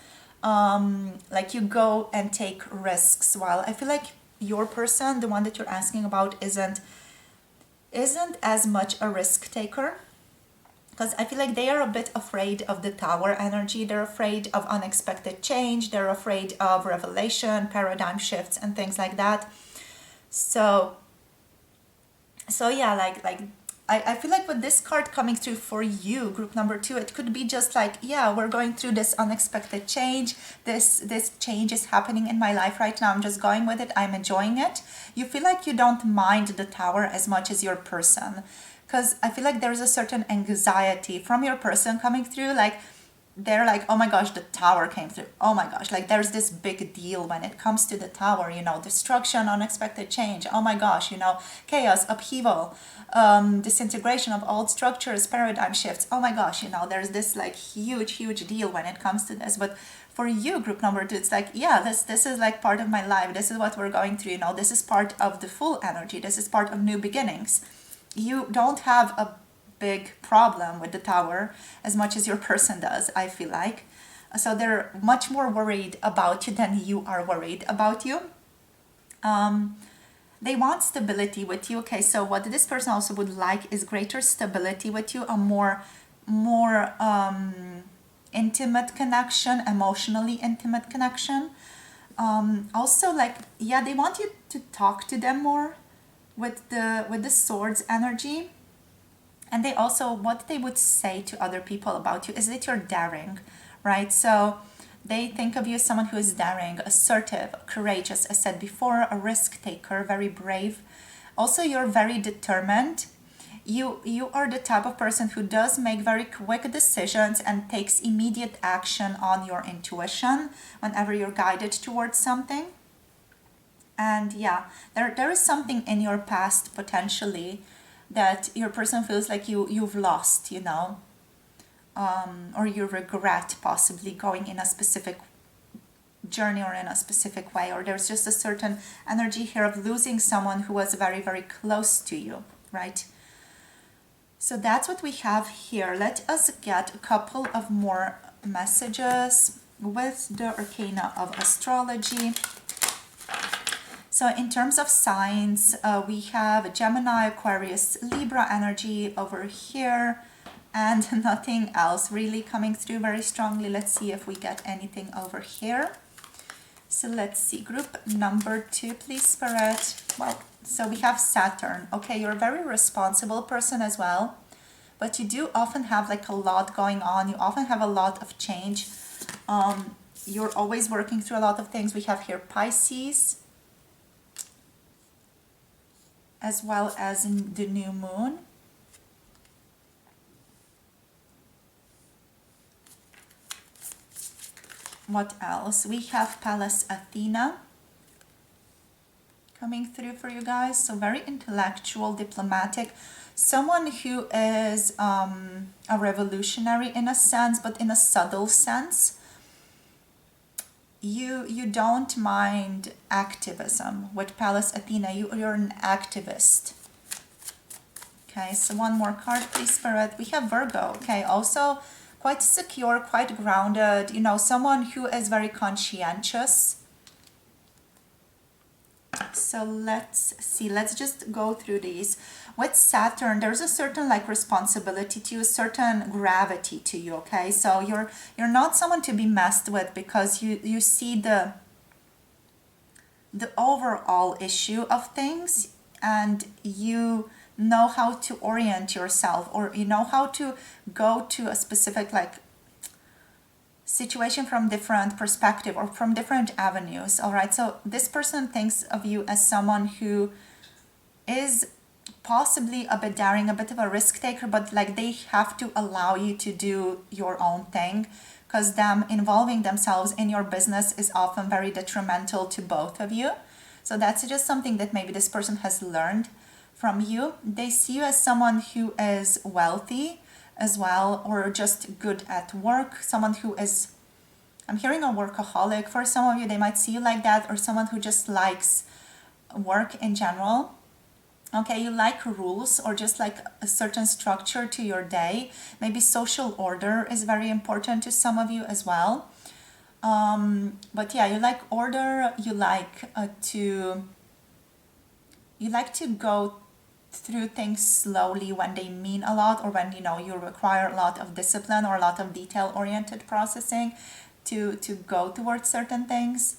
Like you go and take risks. While I feel like your person, the one that you're asking about, isn't as much a risk taker, because I feel like they are a bit afraid of the Tower energy. They're afraid of unexpected change. They're afraid of revelation, paradigm shifts, and things like that. So yeah, like I feel like with this card coming through for you, group number 2, it could be just like, yeah, we're going through this unexpected change. This change is happening in my life right now. I'm just going with it. I'm enjoying it. You feel like you don't mind the Tower as much as your person, because I feel like there's a certain anxiety from your person coming through. Like they're like, oh my gosh, the Tower came through. Oh my gosh, like there's this big deal when it comes to the Tower, destruction, unexpected change. Oh my gosh, chaos, upheaval, disintegration of old structures, paradigm shifts. Oh my gosh, there's this like huge deal when it comes to this. But for you, group number 2, it's like, yeah, this is like part of my life. This is what we're going through. This is part of the Fool energy. This is part of new beginnings. You don't have a big problem with the Tower as much as your person does, I feel like. So they're much more worried about you than you are worried about you. They want stability with you. Okay, so what this person also would like is greater stability with you, a more intimate connection, emotionally intimate connection. Also, like, yeah, they want you to talk to them more with the Swords energy. And they also, what they would say to other people about you is that you're daring, right? So they think of you as someone who is daring, assertive, courageous, as said before, a risk taker, very brave. Also, you're very determined. You are the type of person who does make very quick decisions and takes immediate action on your intuition whenever you're guided towards something. And yeah, there is something in your past potentially that your person feels like you've lost, or you regret possibly going in a specific journey or in a specific way, or there's just a certain energy here of losing someone who was very, very close to you, right? So that's what we have here. Let us get a couple of more messages with the Arcana of Astrology. So in terms of signs, we have Gemini, Aquarius, Libra energy over here, and nothing else really coming through very strongly. Let's see if we get anything over here. So let's see, group number 2, please, Spirit. Well, so we have Saturn. Okay, you're a very responsible person as well, but you do often have like a lot going on. You often have a lot of change. You're always working through a lot of things. We have here Pisces, as well as in the new moon. What else? We have Pallas Athena coming through for you guys. So very intellectual, diplomatic, someone who is a revolutionary in a sense, but in a subtle sense. You don't mind activism. With Pallas Athena, you're an activist. Okay, so one more card, please, Spirit. We have Virgo. Okay, also quite secure, quite grounded, someone who is very conscientious. So let's see, let's just go through these. With Saturn, there's a certain responsibility to you, a certain gravity to you, okay? So you're not someone to be messed with, because you see the overall issue of things, and you know how to orient yourself, or you know how to go to a specific situation from different perspective or from different avenues. All right, so this person thinks of you as someone who is possibly a bit daring, a bit of a risk taker, but they have to allow you to do your own thing, because them involving themselves in your business is often very detrimental to both of you. So that's just something that maybe this person has learned from you. They see you as someone who is wealthy as well, or just good at work, someone who is, I'm hearing a workaholic. For some of you, they might see you like that, or someone who just likes work in general. Okay, you like rules, or just a certain structure to your day. Maybe social order is very important to some of you as well. But yeah, you like order, you like to go through things slowly when they mean a lot, or when you require a lot of discipline or a lot of detail oriented processing to go towards certain things.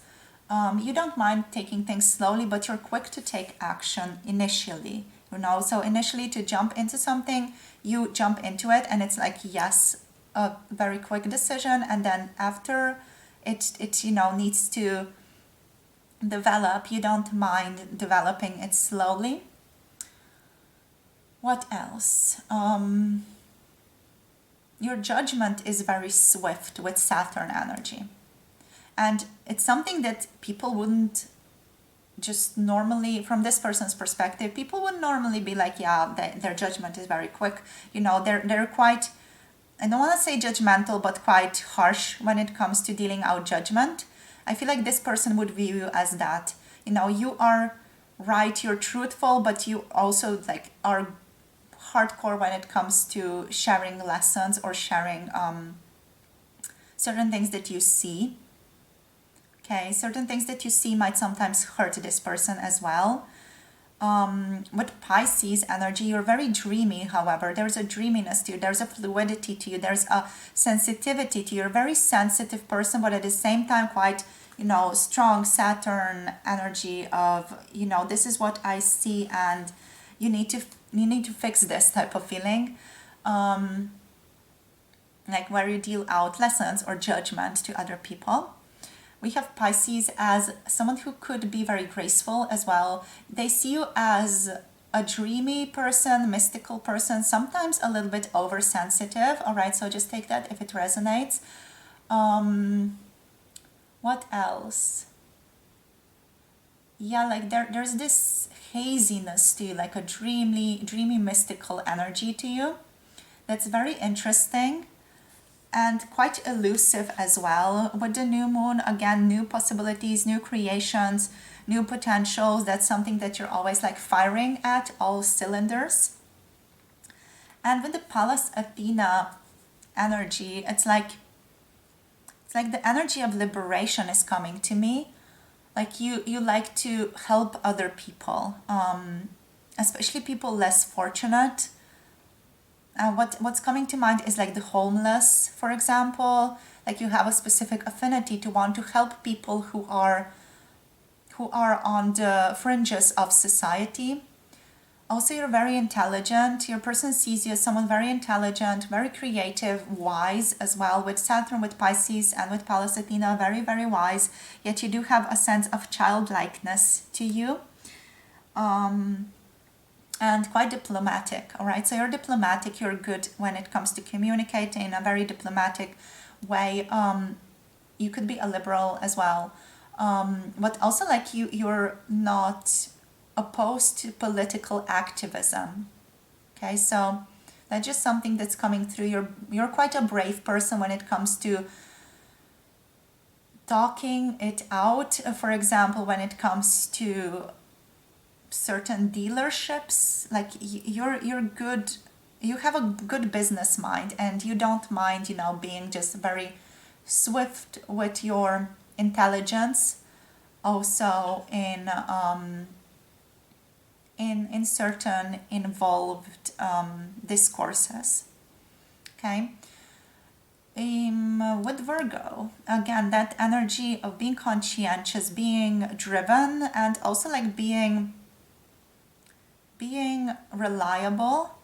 You don't mind taking things slowly, but you're quick to take action initially, so initially to jump into something, you jump into it, and it's yes, a very quick decision, and then after it needs to develop, you don't mind developing it slowly. What else? Your judgment is very swift with Saturn energy. And it's something that people wouldn't just normally, from this person's perspective, people would normally be their judgment is very quick. They're quite, I don't want to say judgmental, but quite harsh when it comes to dealing out judgment. I feel like this person would view you as that. You are right, you're truthful, but you also are hardcore when it comes to sharing lessons or sharing certain things that you see. Okay, certain things that you see might sometimes hurt this person as well. With Pisces energy, you're very dreamy, however. There's a dreaminess to you, there's a fluidity to you, there's a sensitivity to you. You're a very sensitive person, but at the same time quite, strong Saturn energy of, this is what I see, and you need to fix this type of feeling. Where you deal out lessons or judgment to other people. We have Pisces as someone who could be very graceful as well. They see you as a dreamy person, mystical person, sometimes a little bit oversensitive. All right, so just take that if it resonates. What else? Yeah, there's this haziness to you, a dreamy mystical energy to you. That's very interesting. And quite elusive as well. With the new moon, again, new possibilities, new creations, new potentials. That's something that you're always firing at all cylinders. And with the Pallas Athena energy, it's like the energy of liberation is coming to me. You like to help other people, especially people less fortunate. What's coming to mind is the homeless, for example. You have a specific affinity to want to help people who are on the fringes of society. Also, you're very intelligent. Your person sees you as someone very intelligent, very creative, wise as well. With Saturn, with Pisces, and with Pallas Athena, very, very wise. Yet you do have a sense of childlikeness to you. And quite diplomatic, all right? So you're diplomatic, you're good when it comes to communicating in a very diplomatic way. you could be a liberal as well. But also like you're not opposed to political activism. Okay, so that's just something that's coming through. You're quite a brave person when it comes to talking it out. For example, when it comes to certain dealerships, like you're good. You have a good business mind, and you don't mind, being just very swift with your intelligence. Also in certain involved discourses. Okay. With Virgo, again, that energy of being conscientious, being driven, and also like being reliable.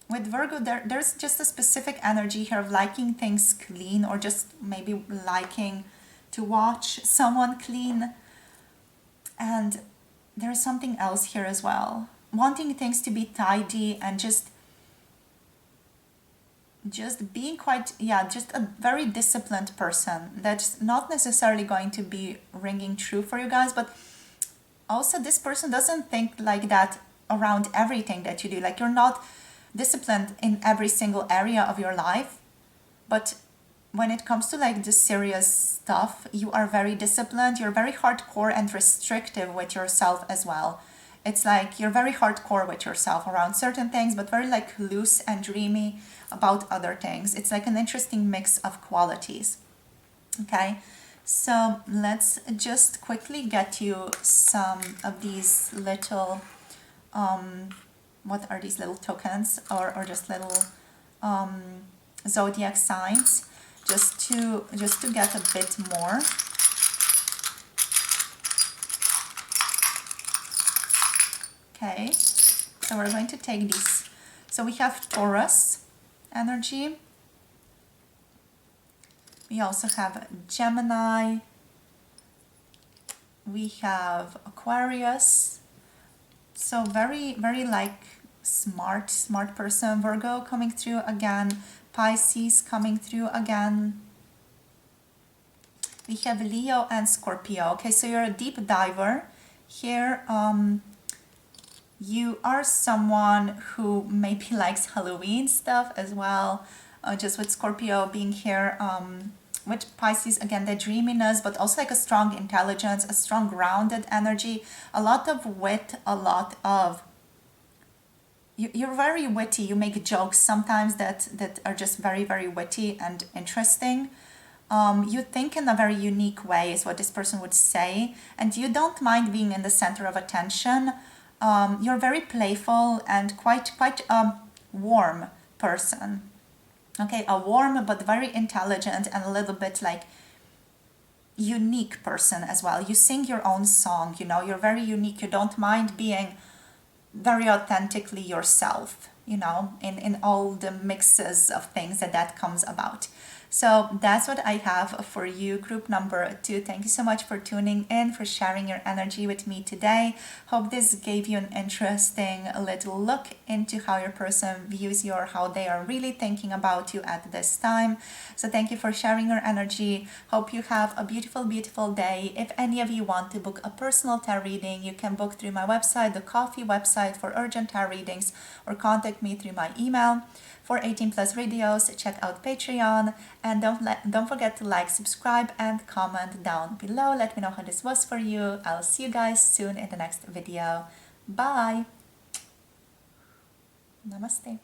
With Virgo, there's just a specific energy here of liking things clean, or just maybe liking to watch someone clean. And there's something else here as well. Wanting things to be tidy, and just being just a very disciplined person. That's not necessarily going to be ringing true for you guys, but also this person doesn't think like that around everything that you do. Like, you're not disciplined in every single area of your life, but when it comes to like the serious stuff, you are very disciplined. You're very hardcore and restrictive with yourself as well. It's like you're very hardcore with yourself around certain things, but very like loose and dreamy about other things. It's like an interesting mix of qualities. Okay, so let's just quickly get you some of these little what are these little tokens, or just little zodiac signs, just to get a bit more. Okay, so we're going to take these. So we have Taurus energy. We also have Gemini. We have Aquarius. So very, very like smart person. Virgo coming through again. Pisces coming through again. We have Leo and Scorpio. Okay, so you're a deep diver here. You are someone who maybe likes Halloween stuff as well. Just with Scorpio being here. With Pisces, again, the dreaminess, but also like a strong intelligence, a strong grounded energy, a lot of wit, a lot of... You're very witty. You make jokes sometimes that are just very, very witty and interesting. You think in a very unique way is what this person would say, and you don't mind being in the center of attention. You're very playful and quite warm person. Okay, a warm but very intelligent and a little bit like unique person as well. You sing your own song, you're very unique. You don't mind being very authentically yourself, in all the mixes of things that comes about. So that's what I have for you, group number 2. Thank you so much for tuning in, for sharing your energy with me today. Hope this gave you an interesting little look into how your person views you, or how they are really thinking about you at this time. So thank you for sharing your energy. Hope you have a beautiful, beautiful day. If any of you want to book a personal tarot reading, you can book through my website, the Coffee website for urgent tarot readings, or contact me through my email. For 18 plus videos, check out Patreon, and don't forget to like, subscribe, and comment down below. Let me know how this was for you. I'll see you guys soon in the next video. Bye. Namaste.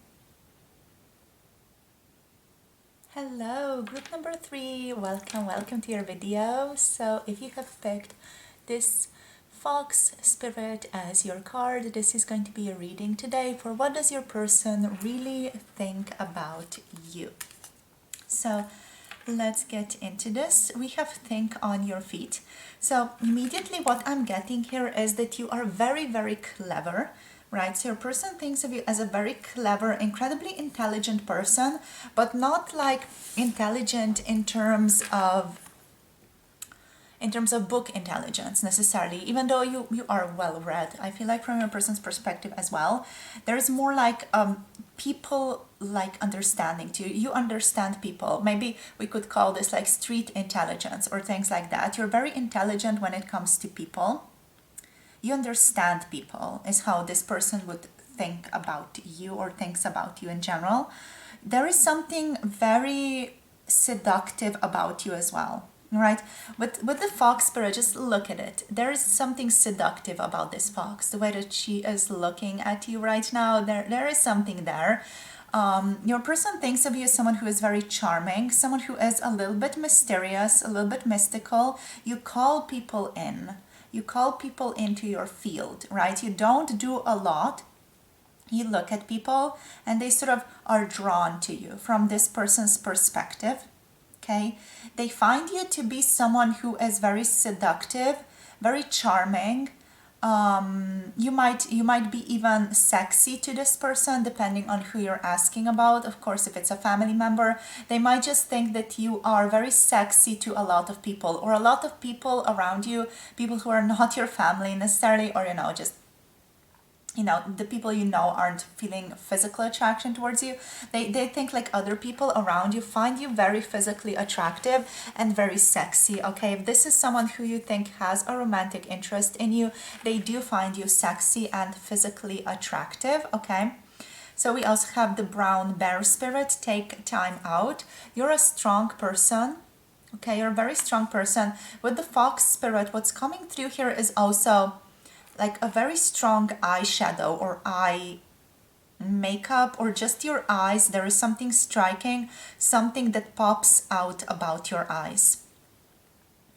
Hello, group number 3. Welcome to your video. So if you have picked this Fox Spirit as your card, this is going to be a reading today for what does your person really think about you. So let's get into this. We have think on your feet. So immediately what I'm getting here is that you are very, very clever, right? So your person thinks of you as a very clever, incredibly intelligent person, but not like intelligent in terms of book intelligence necessarily, even though you are well read. I feel like from your person's perspective as well, there's more like people like understanding to you. You understand people. Maybe we could call this like street intelligence or things like that. You're very intelligent when it comes to people. You understand people is how this person would think about you or thinks about you in general. There is something very seductive about you as well, right? With the fox spirit, just look at it. There is something seductive about this fox. The way that she is looking at you right now, there is something there. Your person thinks of you as someone who is very charming, someone who is a little bit mysterious, a little bit mystical. You call people in. You call people into your field, right? You don't do a lot. You look at people and they sort of are drawn to you from this person's perspective. Okay? They find you to be someone who is very seductive, very charming. You might be even sexy to this person depending on who you're asking about. Of course, if it's a family member, they might just think that you are very sexy to a lot of people, or a lot of people around you, people who are not your family necessarily, or just the people aren't feeling physical attraction towards you. They think like other people around you find you very physically attractive and very sexy. Okay, if this is someone who you think has a romantic interest in you, they do find you sexy and physically attractive. Okay, so we also have the brown bear spirit. Take time out. You're a strong person. Okay, you're a very strong person. With the fox spirit, what's coming through here is also like a very strong eyeshadow or eye makeup, or just your eyes. There is something striking, something that pops out about your eyes.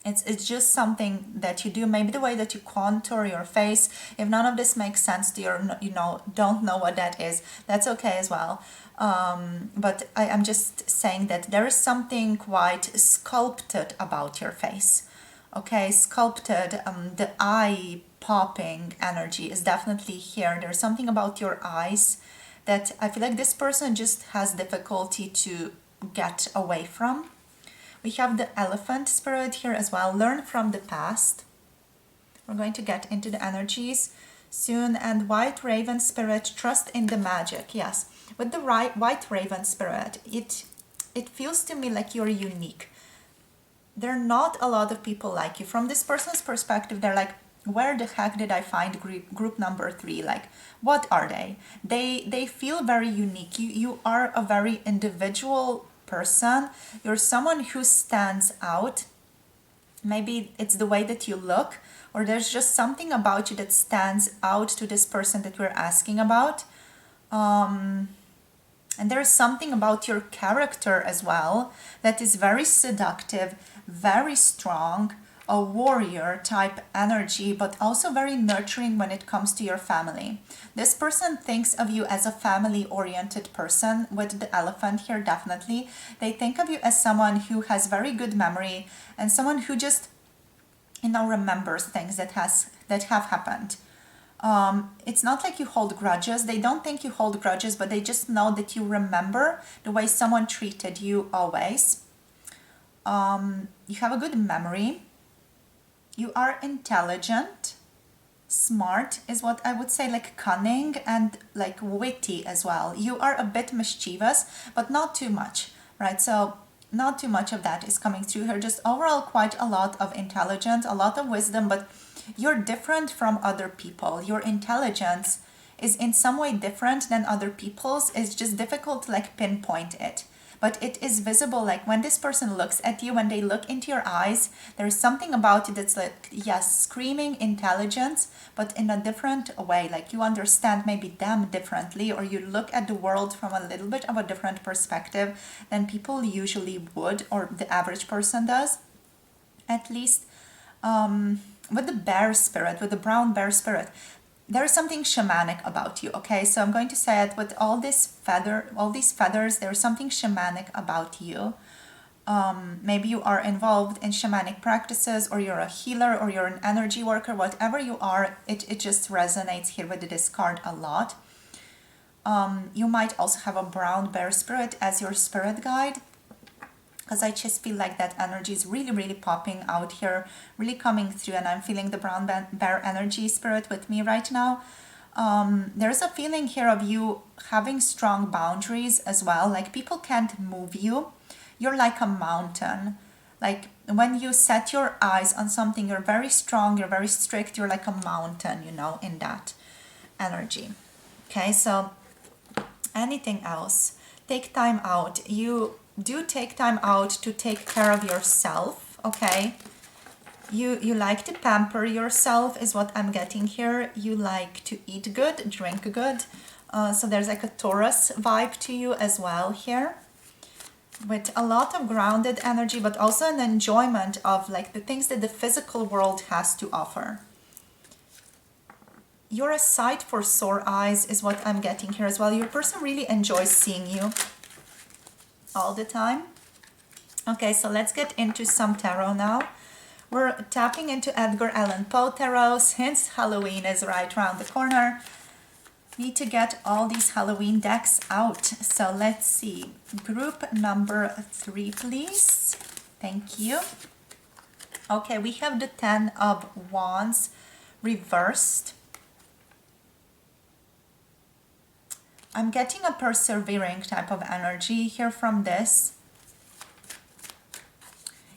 It's just something that you do, maybe the way that you contour your face. If none of this makes sense to you, don't know what that is, that's okay as well. But I'm just saying that there is something quite sculpted about your face. Okay, sculpted, the eye popping energy is definitely here. There's something about your eyes that I feel like this person just has difficulty to get away from. We have the elephant spirit here as well. Learn from the past. We're going to get into the energies soon. And white raven spirit, trust in the magic. Yes, with the white raven spirit, it feels to me like you're unique. There are not a lot of people like you. From this person's perspective, they're like, where the heck did I find group number 3? Like, what are they? They feel very unique. You are a very individual person. You're someone who stands out. Maybe it's the way that you look, or there's just something about you that stands out to this person that we're asking about. And there's something about your character as well that is very seductive, very strong, a warrior type energy, but also very nurturing when it comes to your family. This person thinks of you as a family-oriented person. With the elephant here, definitely. They think of you as someone who has very good memory and someone who just, remembers things that have happened. It's not like you hold grudges. They don't think you hold grudges, but they just know that you remember the way someone treated you always. You have a good memory. You are intelligent. Smart is what I would say, like cunning and like witty as well. You are a bit mischievous, but not too much, right? So not too much of that is coming through here. Just overall quite a lot of intelligence, a lot of wisdom, but you're different from other people. Your intelligence is in some way different than other people's. It's just difficult to like pinpoint it. But it is visible, like when this person looks at you, when they look into your eyes, there's something about it that's like, yes, screaming intelligence, but in a different way. Like you understand maybe them differently, or you look at the world from a little bit of a different perspective than people usually would, or the average person does, at least. With the bear spirit, with the brown bear spirit, there is something shamanic about you. Okay, so I'm going to say it with all these feathers, there's something shamanic about you. Maybe you are involved in shamanic practices, or you're a healer, or you're an energy worker. Whatever you are, it just resonates here with this card a lot. You might also have a brown bear spirit as your spirit guide, because I just feel like that energy is really, really popping out here, really coming through, and I'm feeling the brown bear energy spirit with me right now. There's a feeling here of you having strong boundaries as well. Like people can't move you. You're like a mountain. Like when you set your eyes on something, you're very strong, you're very strict, you're like a mountain, in that energy. Okay, so anything else? Take time out. You do take time out to take care of yourself, okay? You like to pamper yourself is what I'm getting here. You like to eat good, drink good. So there's like a Taurus vibe to you as well here, with a lot of grounded energy, but also an enjoyment of like the things that the physical world has to offer. You're a sight for sore eyes is what I'm getting here as well. Your person really enjoys seeing you all the time. Okay, so let's get into some tarot now. We're tapping into Edgar Allan Poe tarot since Halloween is right around the corner. Need to get all these Halloween decks out. So let's see. Group number 3, please. Thank you. Okay, we have the 10 of Wands reversed. I'm getting a persevering type of energy here from this.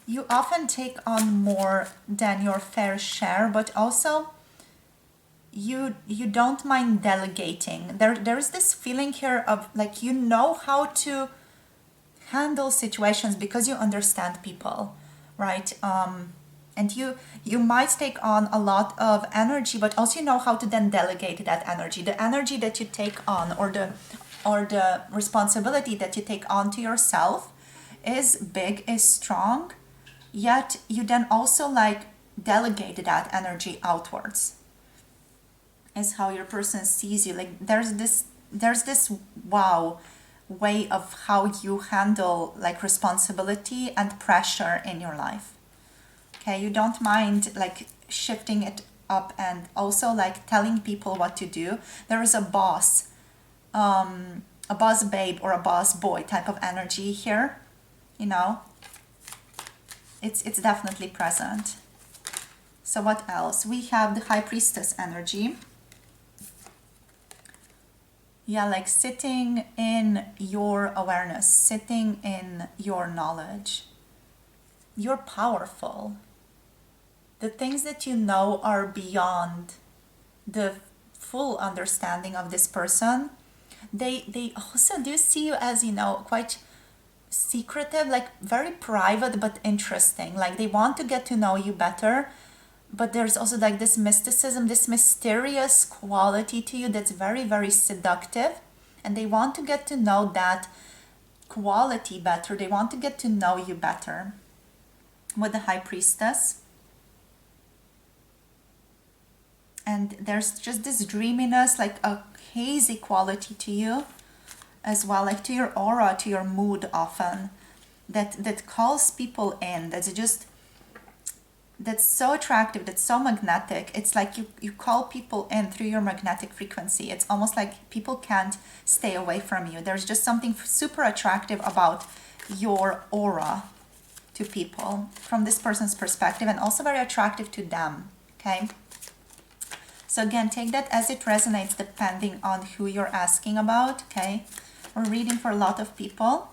You often take on more than your fair share, but also you don't mind delegating. There's this feeling here of like you know how to handle situations because you understand people, right? And you might take on a lot of energy, but also you know how to then delegate that energy. The energy that you take on, or the responsibility that you take on to yourself is big, is strong, yet you then also like delegate that energy outwards. Is how your person sees you. Like there's this wow way of how you handle like responsibility and pressure in your life. Okay, you don't mind like shifting it up and also like telling people what to do. There is a boss babe or a boss boy type of energy here, it's definitely present. So what else? We have the High Priestess energy. Yeah, like sitting in your awareness, sitting in your knowledge. You're powerful. The things that you know are beyond the full understanding of this person. They also do see you as, quite secretive, like very private but interesting. Like they want to get to know you better, but there's also like this mysticism, this mysterious quality to you that's very, very seductive. And they want to get to know that quality better. They want to get to know you better. With the High Priestess. And there's just this dreaminess, like a hazy quality to you as well, like to your aura, to your mood often, that calls people in, that's so attractive, that's so magnetic. It's like you call people in through your magnetic frequency. It's almost like people can't stay away from you. There's just something super attractive about your aura to people from this person's perspective, and also very attractive to them, okay? So again, take that as it resonates depending on who you're asking about, okay? We're reading for a lot of people.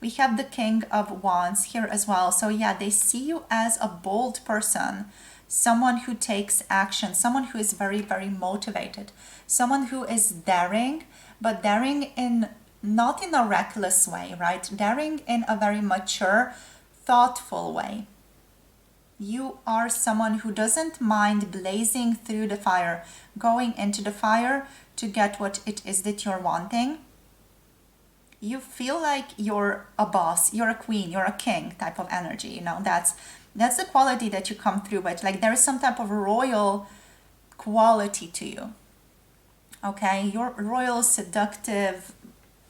We have the King of Wands here as well. So yeah, they see you as a bold person, someone who takes action, someone who is very, very motivated, someone who is daring, but daring not in a reckless way, right? Daring in a very mature, thoughtful way. You are someone who doesn't mind blazing through the fire, going into the fire to get what it is that you're wanting. You feel like you're a boss, you're a queen, you're a king type of energy, that's the quality that you come through with. Like there is some type of royal quality to you, okay? Your royal, seductive,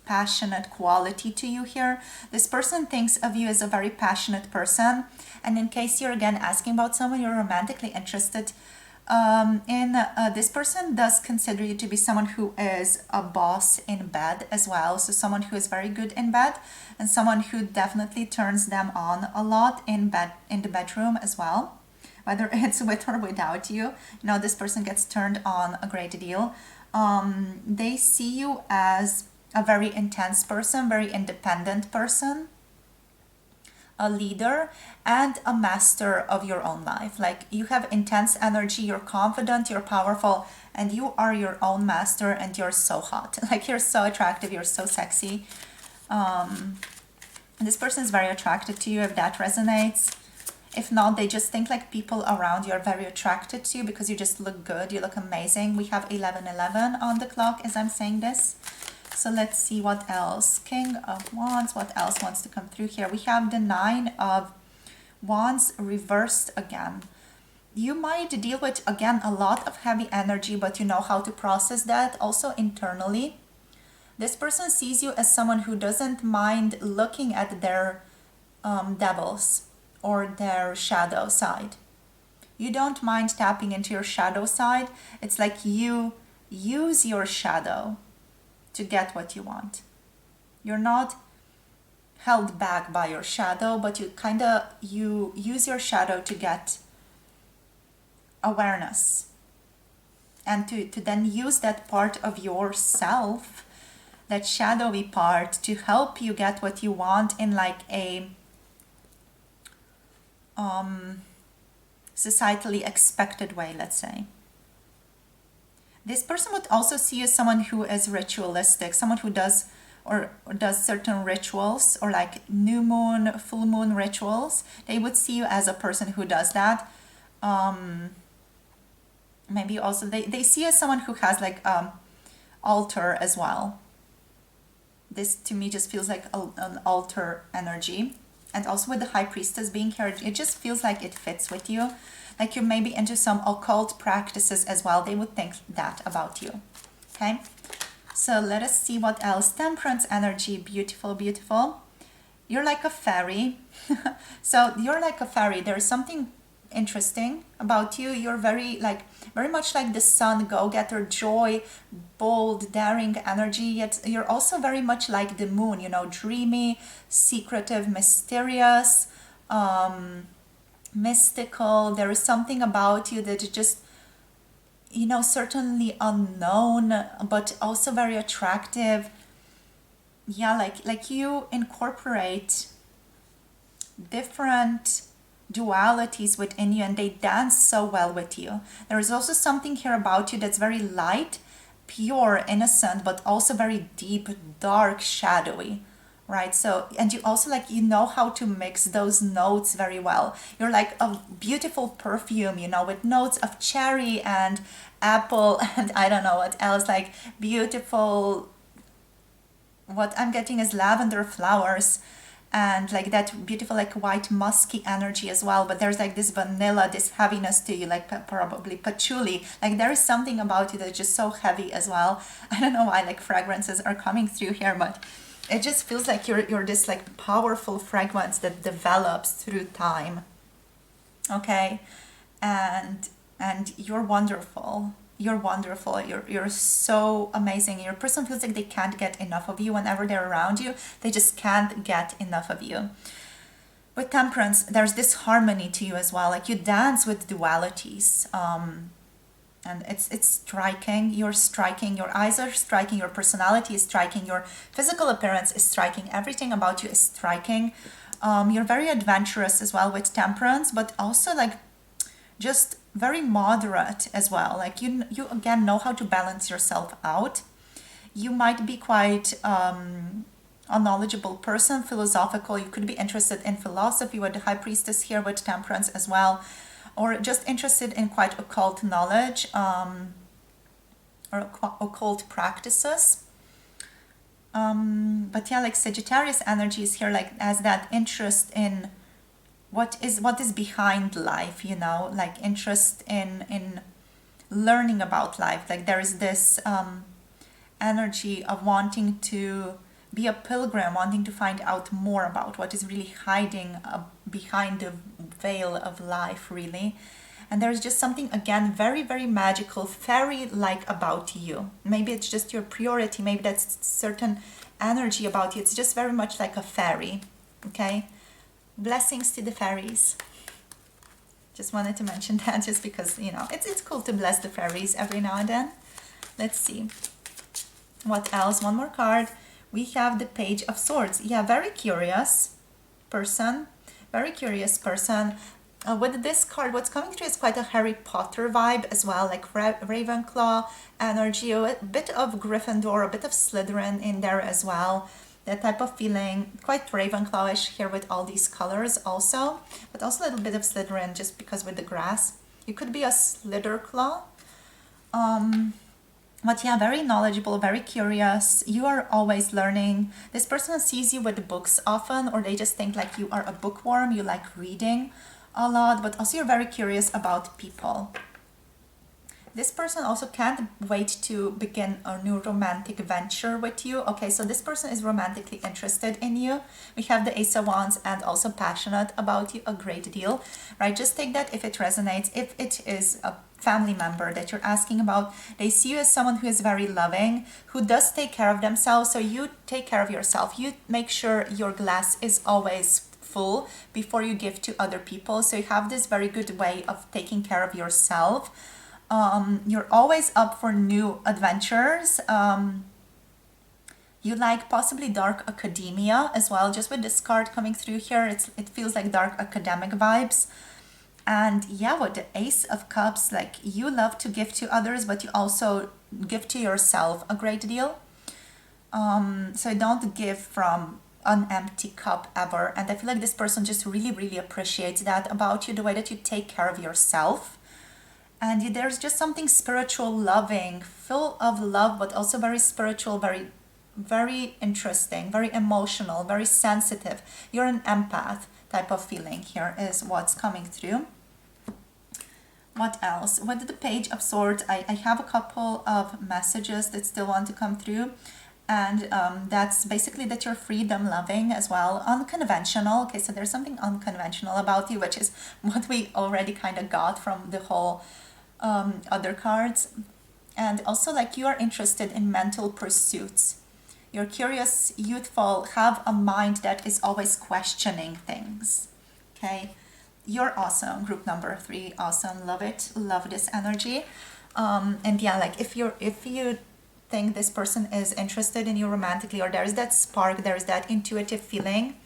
passionate quality to you here. This person thinks of you as a very passionate person. And in case you're again asking about someone you're romantically interested this person does consider you to be someone who is a boss in bed as well. So someone who is very good in bed, and someone who definitely turns them on a lot in the bedroom as well. Whether it's with or without you, this person gets turned on a great deal. They see you as a very intense person, very independent person, a leader, and a master of your own life. Like you have intense energy, you're confident, you're powerful, and you are your own master, and you're so hot. Like you're so attractive, you're so sexy. This person is very attracted to you if that resonates. If not, they just think like people around you are very attracted to you because you just look good, you look amazing. We have 1111 on the clock as I'm saying this. So let's see what else. King of Wands, what else wants to come through here? We have the Nine of Wands reversed again. You might deal with, again, a lot of heavy energy, but you know how to process that also internally. This person sees you as someone who doesn't mind looking at their devils or their shadow side. You don't mind tapping into your shadow side. It's like you use your shadow to get what you want. You're not held back by your shadow, but you use your shadow to get awareness and to then use that part of yourself, that shadowy part, to help you get what you want in like a societally expected way, let's say. This person would also see you as someone who is ritualistic, someone who does certain rituals, or like new moon, full moon rituals. They would see you as a person who does that. Maybe also they see you as someone who has like altar as well. This to me just feels like an altar energy. And also with the High Priestess being here, it just feels like it fits with you. Like you're maybe into some occult practices as well. They would think that about you. Okay, so let us see what else. Temperance energy, beautiful, beautiful. You're like a fairy. So you're like a fairy. There's something interesting about you. You're very much like the sun, go-getter, joy, bold, daring energy. Yet you're also very much like the moon, you know, dreamy, secretive, mysterious, mystical. There is something about you that is just, you know, certainly unknown, but also very attractive. Yeah, like you incorporate different dualities within you, and they dance so well with you. There is also something here about you that's very light, pure, innocent, but also very deep, dark, shadowy, right? So, and you also like, you know how to mix those notes very well. You're like a beautiful perfume, you know, with notes of cherry and apple and I don't know what else, like beautiful, what I'm getting is lavender flowers, and like that beautiful like white musky energy as well. But there's like this vanilla, this heaviness to you, like probably patchouli. Like there is something about you that's just so heavy as well. I don't know why like fragrances are coming through here, but it just feels like you're this like powerful fragrance that develops through time. Okay, and you're wonderful. You're wonderful. You're so amazing. Your person feels like they can't get enough of you. Whenever they're around you, they just can't get enough of you. With temperance, there's this harmony to you as well. Like you dance with dualities. And it's striking. You're striking. Your eyes are striking. Your personality is striking. Your physical appearance is striking. Everything about you is striking. You're very adventurous as well with temperance, but also like just very moderate as well. Like you again know how to balance yourself out. You might be quite a knowledgeable person, philosophical. You could be interested in philosophy with the High Priestess here with temperance as well, or just interested in quite occult knowledge or occult practices. But yeah, like Sagittarius energy is here, like as that interest in what is behind life, you know, like interest in learning about life. Like there is this energy of wanting to be a pilgrim, wanting to find out more about what is really hiding behind the veil of life, really. And there's just something, again, very, very magical, fairy-like about you. Maybe it's just your purity, maybe that's certain energy about you. It's just very much like a fairy, okay? Blessings to the fairies. Just wanted to mention that just because, you know, it's cool to bless the fairies every now and then. Let's see. What else? One more card. We have the Page of Swords. Yeah, very curious person. Very curious person. With this card, what's coming through is quite a Harry Potter vibe as well, like Ravenclaw energy, a bit of Gryffindor, a bit of Slytherin in there as well. That type of feeling, quite Ravenclawish here with all these colors also, but also a little bit of Slytherin just because with the grass. You could be a Slytherclaw. But yeah, very knowledgeable, very curious. You are always learning. This person sees you with books often, or they just think like you are a bookworm. You like reading a lot, but also you're very curious about people. This person also can't wait to begin a new romantic venture with you. Okay, so this person is romantically interested in you. We have the Ace of Wands and also passionate about you a great deal, right? Just take that if it resonates. If it is a family member that you're asking about, they see you as someone who is very loving, who does take care of themselves. So you take care of yourself. You make sure your glass is always full before you give to other people. So you have this very good way of taking care of yourself. You're always up for new adventures. You like possibly dark academia as well. Just with this card coming through here, it feels like dark academic vibes. And yeah, with the Ace of Cups, like you love to give to others, but you also give to yourself a great deal. So don't give from an empty cup ever. And I feel like this person just really, really appreciates that about you, the way that you take care of yourself. And there's just something spiritual, loving, full of love, but also very spiritual, very, very interesting, very emotional, very sensitive. You're an empath type of feeling here is what's coming through. What else? With the Page of Swords, I have a couple of messages that still want to come through. And that's basically that you're freedom loving as well, unconventional. Okay, so there's something unconventional about you, which is what we already kind of got from the whole other cards. And also like you are interested in mental pursuits. You're curious, youthful, have a mind that is always questioning things. Okay, you're awesome. Group number 3, awesome. Love it. Love this energy. And yeah, like if you think this person is interested in you romantically, or there's that spark, there's that intuitive feeling,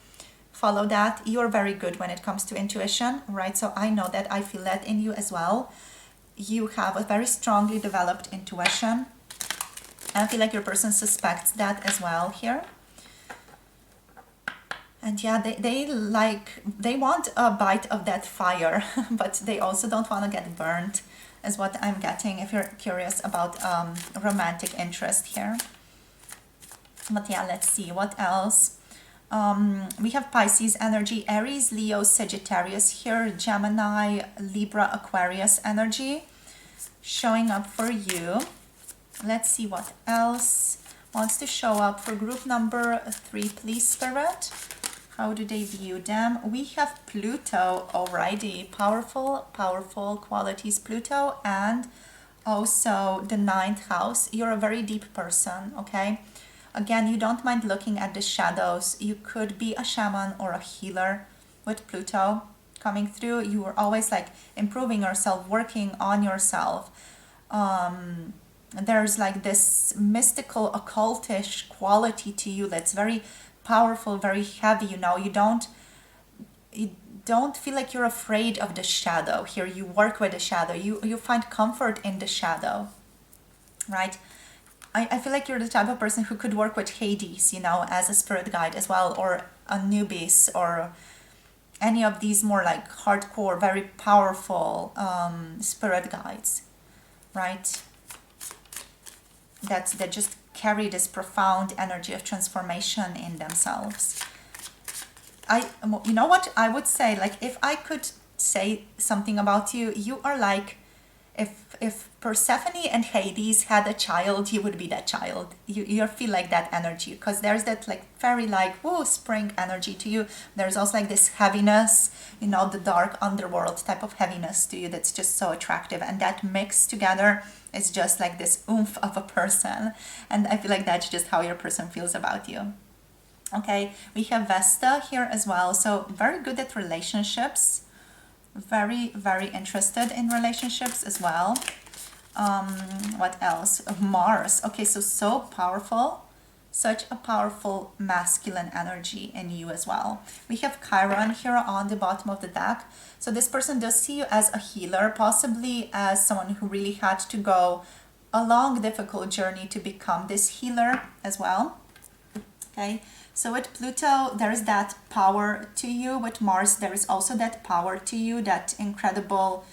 follow that. You're very good when it comes to intuition, right? So I know that, I feel that in you as well. You have a very strongly developed intuition. I feel like your person suspects that as well here. And yeah, they want a bite of that fire, but they also don't want to get burnt, is what I'm getting if you're curious about romantic interest here. But yeah, let's see what else. We have Pisces energy, Aries, Leo, Sagittarius here, Gemini, Libra, Aquarius energy showing up for you. Let's see what else wants to show up for group number 3, please, Spirit. How do they view them? We have Pluto already. Powerful, powerful qualities, Pluto, and also the 9th house. You're a very deep person, okay? Again, you don't mind looking at the shadows. You could be a shaman or a healer with Pluto coming through. You are always like improving yourself, working on yourself. There's like this mystical, occultish quality to you that's very powerful, very heavy. You know, you don't feel like you're afraid of the shadow here. You work with the shadow. You find comfort in the shadow, right? I feel like you're the type of person who could work with Hades, you know, as a spirit guide as well, or Anubis, or any of these more like hardcore, very powerful spirit guides, right? That just carry this profound energy of transformation in themselves. You know what I would say, like if I could say something about you, you are like, if Persephone and Hades had a child, you would be that child. You feel like that energy, because there's that like very like woo spring energy to you. There's also like this heaviness, you know, the dark underworld type of heaviness to you that's just so attractive, and that mixed together is just like this oomph of a person. And I feel like that's just how your person feels about you. Okay, we have Vesta here as well, so very good at relationships, very, very interested in relationships as well. What else? Mars. Okay, so powerful. Such a powerful masculine energy in you as well. We have Chiron here on the bottom of the deck. So this person does see you as a healer, possibly as someone who really had to go a long, difficult journey to become this healer as well. Okay, so with Pluto, there is that power to you. With Mars, there is also that power to you, that incredible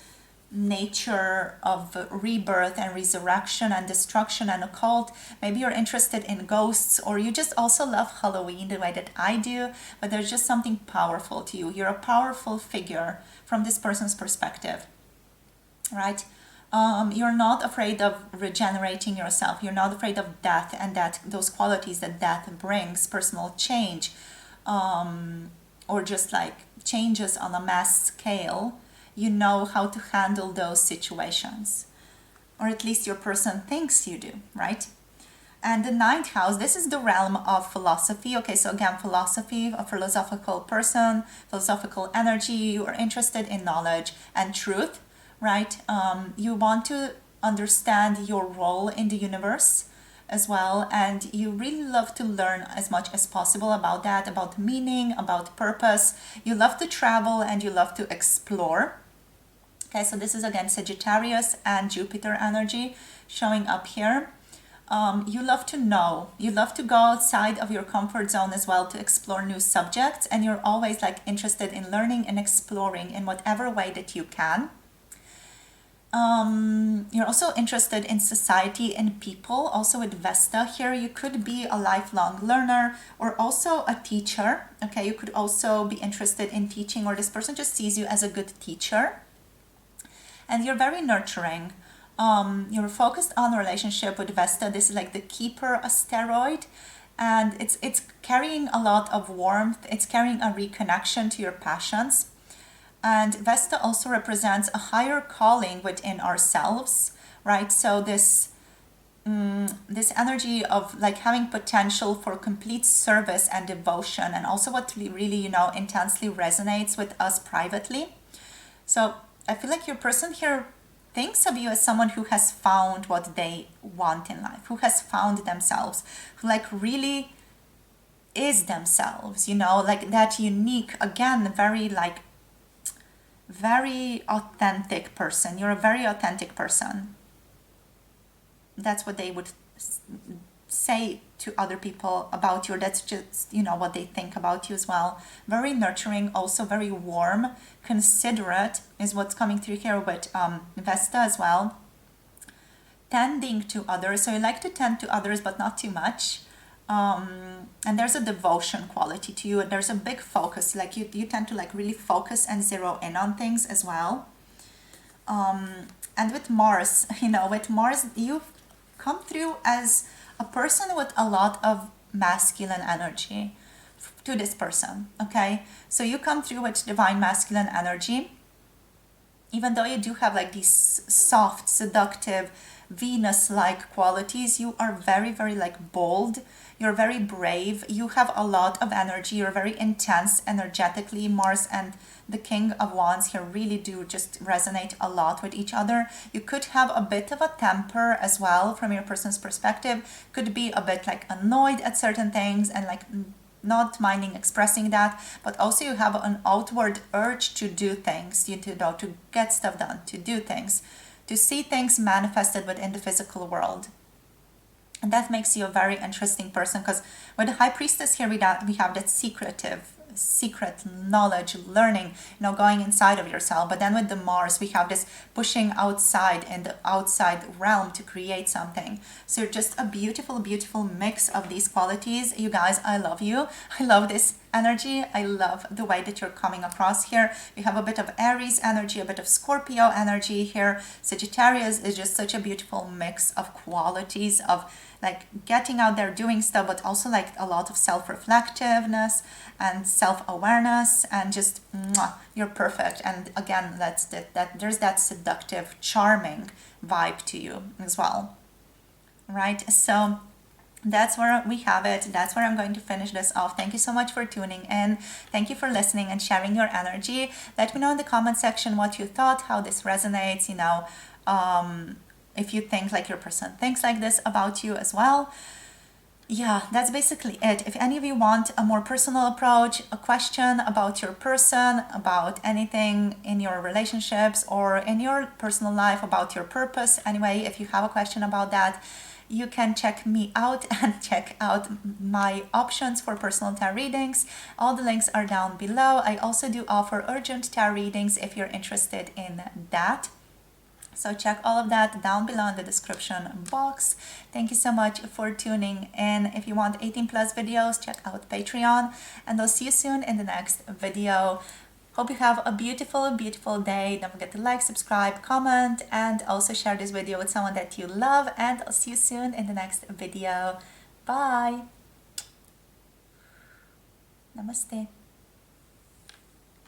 nature of rebirth and resurrection and destruction and occult. Maybe you're interested in ghosts, or you just also love Halloween the way that I do, but there's just something powerful to you. You're a powerful figure from this person's perspective, right? You're not afraid of regenerating yourself. You're not afraid of death and that those qualities that death brings, personal change, or just like changes on a mass scale. You know how to handle those situations, or at least your person thinks you do, right? And the ninth house, this is the realm of philosophy. Okay, so again, philosophy, a philosophical person, philosophical energy. You are interested in knowledge and truth, right? You want to understand your role in the universe as well, and you really love to learn as much as possible about that, about meaning, about purpose. You love to travel and you love to explore. Okay, so this is again Sagittarius and Jupiter energy showing up here. You love to know, you love to go outside of your comfort zone as well to explore new subjects, and you're always like interested in learning and exploring in whatever way that you can. You're also interested in society and people. Also with Vesta here, you could be a lifelong learner or also a teacher. Okay, you could also be interested in teaching, or this person just sees you as a good teacher. And you're very nurturing. You're focused on a relationship with Vesta. This is like the Keeper asteroid, and it's carrying a lot of warmth. It's carrying a reconnection to your passions. And Vesta also represents a higher calling within ourselves, right? So this energy of like having potential for complete service and devotion, and also what really intensely resonates with us privately. So I feel like your person here thinks of you as someone who has found what they want in life, who has found themselves, who like really is themselves, like that unique, again, very authentic person. You're a very authentic person. That's what they would say to other people about you. That's just, what they think about you as well. Very nurturing, also very warm, considerate is what's coming through here with Vesta as well. Tending to others. So you like to tend to others, but not too much. And there's a devotion quality to you. There's a big focus. Like you tend to like really focus and zero in on things as well. And with Mars, you come through as a person with a lot of masculine energy to this person. Okay, so you come through with divine masculine energy, even though you do have like these soft, seductive, Venus-like qualities. You are very, very like bold. You're very brave. You have a lot of energy. You're very intense energetically. Mars and the King of Wands here really do just resonate a lot with each other. You could have a bit of a temper as well from your person's perspective. Could be a bit like annoyed at certain things and like not minding expressing that, but also you have an outward urge to do things, to get stuff done, to do things, to see things manifested within the physical world. And that makes you a very interesting person, because with the High Priestess here, we have that secret knowledge, learning, going inside of yourself. But then with the Mars, we have this pushing outside in the outside realm to create something. So you're just a beautiful, beautiful mix of these qualities. You guys, I love you. I love this energy. I love the way that you're coming across here. We have a bit of Aries energy, a bit of Scorpio energy here. Sagittarius is just such a beautiful mix of qualities of like getting out there, doing stuff, but also like a lot of self-reflectiveness and self-awareness, and just you're perfect. And again, that there's that seductive, charming vibe to you as well, right? So that's where we have it. That's where I'm going to finish this off. Thank you so much for tuning in. Thank you for listening and sharing your energy. Let me know in the comment section what you thought, how this resonates, if you think like your person thinks like this about you as well. Yeah, that's basically it. If any of you want a more personal approach, a question about your person, about anything in your relationships or in your personal life, about your purpose, anyway, if you have a question about that, you can check me out and check out my options for personal tarot readings. All the links are down below. I also do offer urgent tarot readings if you're interested in that. So check all of that down below in the description box. Thank you so much for tuning in. If you want 18 plus videos, check out Patreon, and I'll see you soon in the next video. Hope you have a beautiful, beautiful day. Don't forget to like, subscribe, comment, and also share this video with someone that you love. And I'll see you soon in the next video. Bye. Namaste.